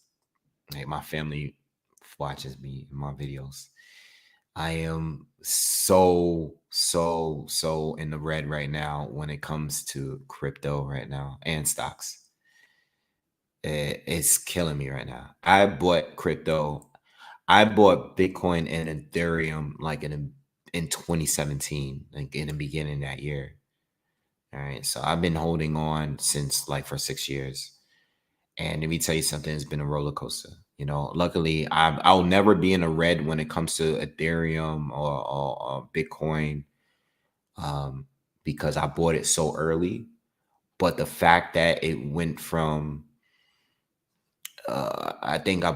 hey, my family watches me in my videos. I am so in the red right now when it comes to crypto right now and stocks. It's killing me right now. I bought crypto. I bought Bitcoin and Ethereum like in 2017, like in the beginning of that year. All right. So I've been holding on since like for 6 years. And let me tell you something, it's been a roller coaster. You know, luckily I'll never be in a red when it comes to Ethereum or Bitcoin, um, because I bought it so early. But the fact that it went from I think I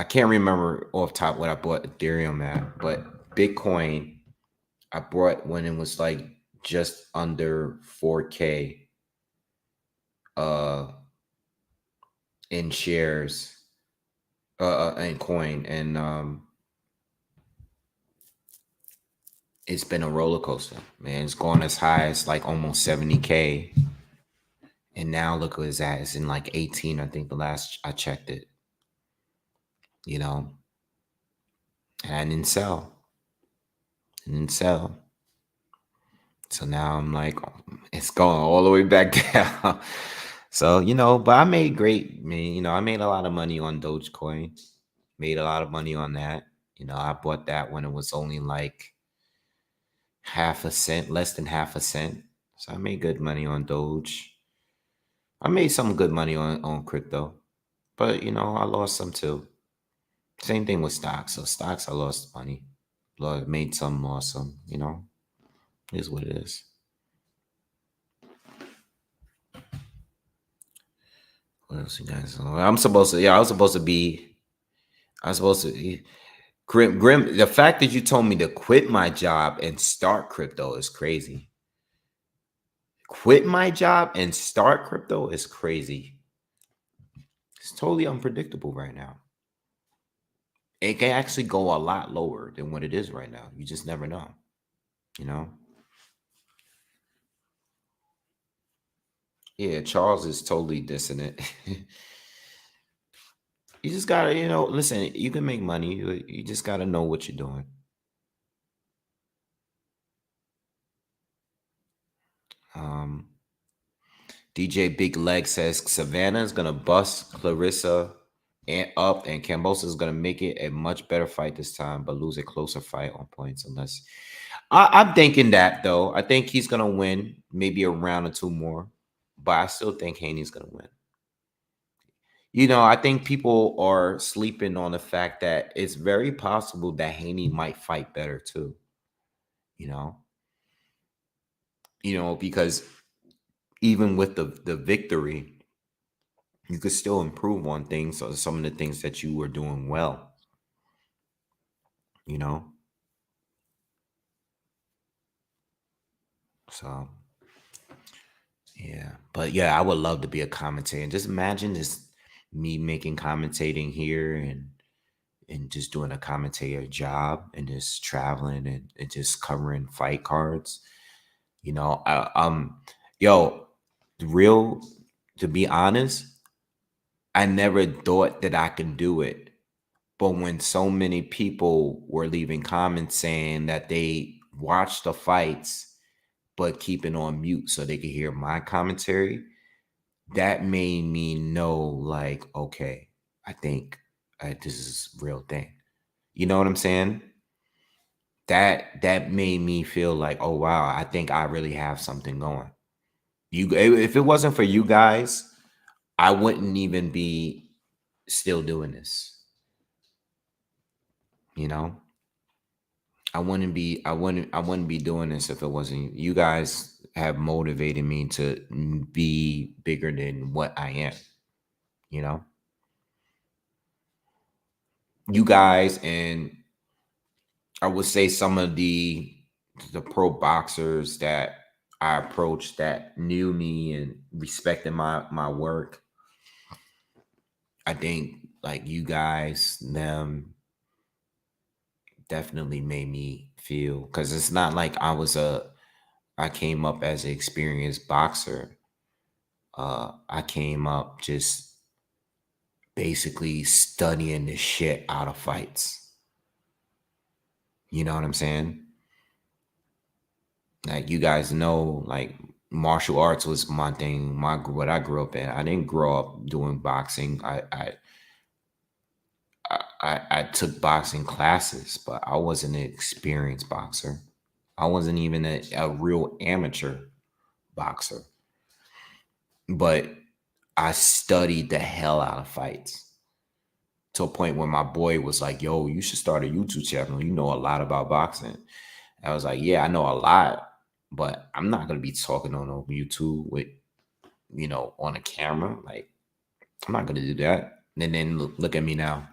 can't remember off top what I bought Ethereum at, but Bitcoin I bought when it was like just under 4K uh in shares and coin, and it's been a roller coaster, man. It's gone as high as like almost 70K, and now look where it's at. It's in like 18, I think the last I checked it, you know, and I didn't sell. I didn't sell. So now I'm like, it's going all the way back down. So, you know, but I made a lot of money on Dogecoin. Made a lot of money on that. You know, I bought that when it was only like half a cent, less than half a cent. So I made good money on Doge. I made some good money on crypto. But you know, I lost some too. Same thing with stocks. So stocks I lost money. Made some, lost some, you know. It is what it is. What else you guys know? I was supposed to Grim, the fact that you told me to quit my job and start crypto is crazy. Quit my job and start crypto is crazy. It's totally unpredictable right now. It can actually go a lot lower than what it is right now. You just never know, you know? Yeah, Charles is totally dissonant. You just gotta, listen, you can make money. You just gotta know what you're doing. Um, DJ Big Leg says Savannah is gonna bust Clarissa and Kambosos is gonna make it a much better fight this time, but lose a closer fight on points unless I'm thinking that though. I think he's gonna win maybe a round or two more, but I still think Haney's gonna win. You know, I think people are sleeping on the fact that it's very possible that Haney might fight better too. You know, because even with the victory, you could still improve on things or some of the things that you were doing well. You know, so yeah, but yeah, I would love to be a commentator. And just imagine this me making commentating here and just doing a commentator job and just traveling and just covering fight cards. You know, yo, real to be honest, I never thought that I could do it. But when so many people were leaving comments saying that they watched the fights but keeping on mute so they could hear my commentary, that made me know like, okay, I think this is a real thing. You know what I'm saying? That made me feel like, oh wow, I think I really have something going. If it wasn't for you guys, I wouldn't even be still doing this. You know, I wouldn't be doing this if it wasn't you guys have motivated me to be bigger than what I am. You know, you guys, and I would say some of the pro boxers that I approached that knew me and respected my work. I think like you guys, them, definitely made me feel, because it's not like I came up as an experienced boxer. I came up just basically studying the shit out of fights. You know what I'm saying? Like, you guys know, like, martial arts was my thing, what I grew up in. I didn't grow up doing boxing. I took boxing classes, but I wasn't an experienced boxer. I wasn't even a real amateur boxer. But I studied the hell out of fights, to a point where my boy was like, yo, you should start a YouTube channel. You know a lot about boxing. I was like, yeah, I know a lot, but I'm not going to be talking on YouTube with, on a camera. Like, I'm not going to do that. And then look at me now.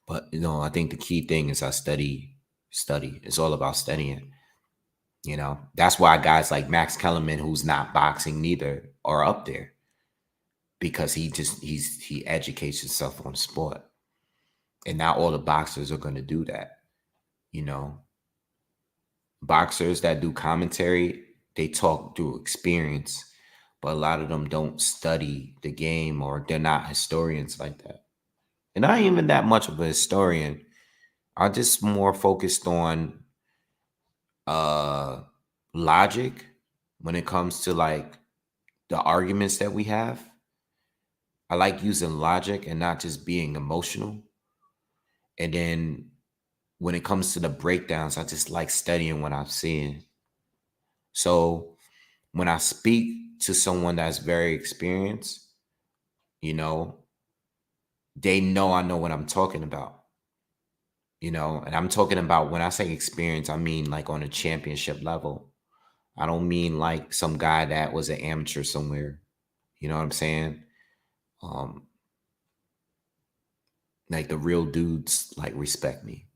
But, I think the key thing is I study. It's all about studying. That's why guys like Max Kellerman, who's not boxing neither, are up there, because he educates himself on the sport. And not all the boxers are going to do that. Boxers that do commentary, they talk through experience, but a lot of them don't study the game, or they're not historians like that. And I ain't even that much of a historian. I'm just more focused on uh logic when it comes to, like, the arguments that we have. I like using logic and not just being emotional. And then when it comes to the breakdowns, I just like studying what I'm seeing. So when I speak to someone that's very experienced, you know, they know I know what I'm talking about. And I'm talking about, when I say experience, I mean like on a championship level. I don't mean like some guy that was an amateur somewhere. You know what I'm saying? Um, like, the real dudes, like, respect me,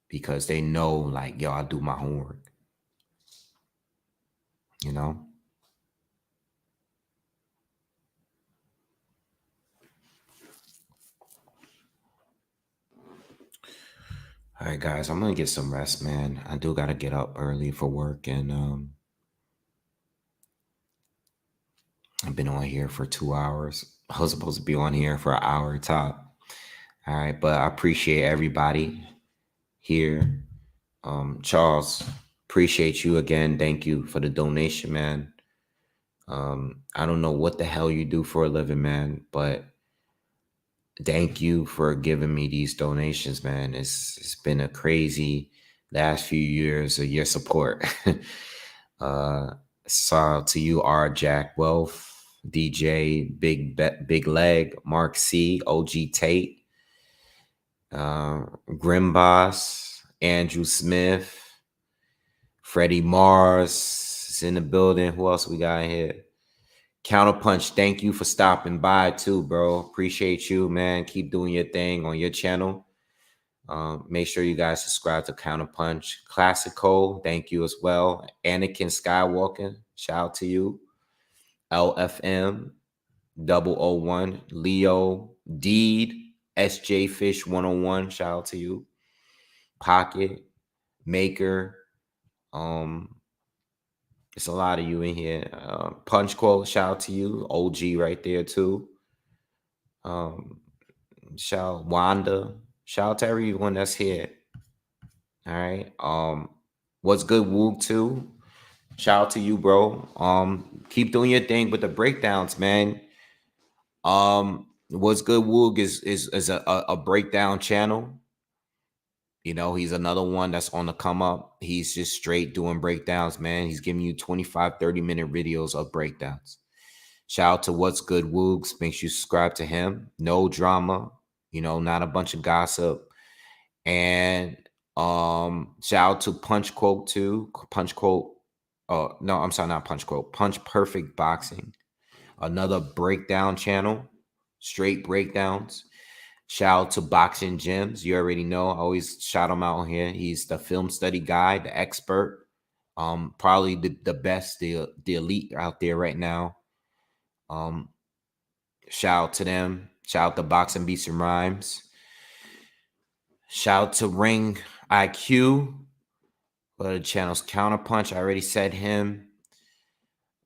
because they know, like, yo, I do my homework, you know? All right, guys, I'm gonna get some rest, man. I do gotta get up early for work, and I've been on here for 2 hours. I was supposed to be on here for an hour top. All right, but I appreciate everybody here. Charles, appreciate you again. Thank you for the donation, man. I don't know what the hell you do for a living, man, but thank you for giving me these donations, man. It's been a crazy last few years of your support. uh so to you, R. Jack Wealth, DJ Big Leg, Mark C, OG Tate, Grim Boss, Andrew Smith, Freddie Mars is in the building. Who else we got here? Counterpunch, thank you for stopping by too, bro. Appreciate you, man. Keep doing your thing on your channel. Make sure you guys subscribe to Counterpunch. Classico, thank you as well. Anakin Skywalker, shout out to you. LFM 001, Leo, Deed, SJ Fish 101, shout out to you. Pocket, Maker, it's a lot of you in here. Punch Quote, shout out to you. OG right there too. Shout Wanda. Shout out to everyone that's here. All right. What's good, Woog too? Shout out to you, bro. Keep doing your thing with the breakdowns, man. What's good, Woog is a breakdown channel. He's another one that's on the come up. He's just straight doing breakdowns, man. He's giving you 25, 30-minute videos of breakdowns. Shout out to What's Good Woogs. Make sure you subscribe to him. No drama, not a bunch of gossip. And shout out to Punch Quote too. Punch Quote. Oh, no, I'm sorry, not Punch Quote. Punch Perfect Boxing. Another breakdown channel. Straight breakdowns. Shout out to Boxing Gems. You already know. I always shout him out here. He's the film study guy, the expert. Probably the best, the elite out there right now. Shout out to them. Shout out to Boxing Beats and Rhymes. Shout out to Ring IQ. Go to the channel's Counterpunch. I already said him.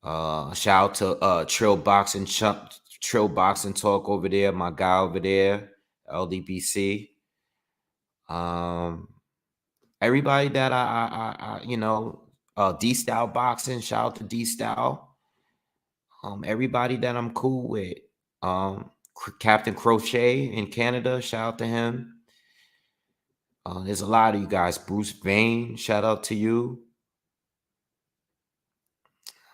Shout out to Trill Boxing Talk over there, my guy over there, LDBC. Everybody that I D-Style Boxing, shout out to D-Style. Everybody that I'm cool with. Captain Crochet in Canada, shout out to him. There's a lot of you guys. Bruce Vane, shout out to you.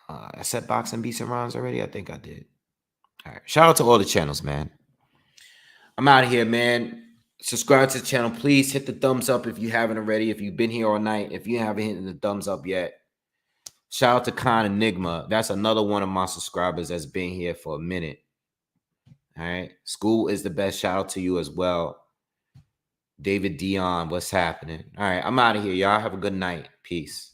I said Boxing Beats and Rhymes already? I think I did. All right. Shout out to all the channels, man. I'm out of here, man. Subscribe to the channel. Please hit the thumbs up if you haven't already. If you've been here all night, if you haven't hit the thumbs up yet. Shout out to Con Enigma. That's another one of my subscribers that's been here for a minute. All right. School is the best. Shout out to you as well. David Dion, what's happening? All right. I'm out of here, y'all. Have a good night. Peace.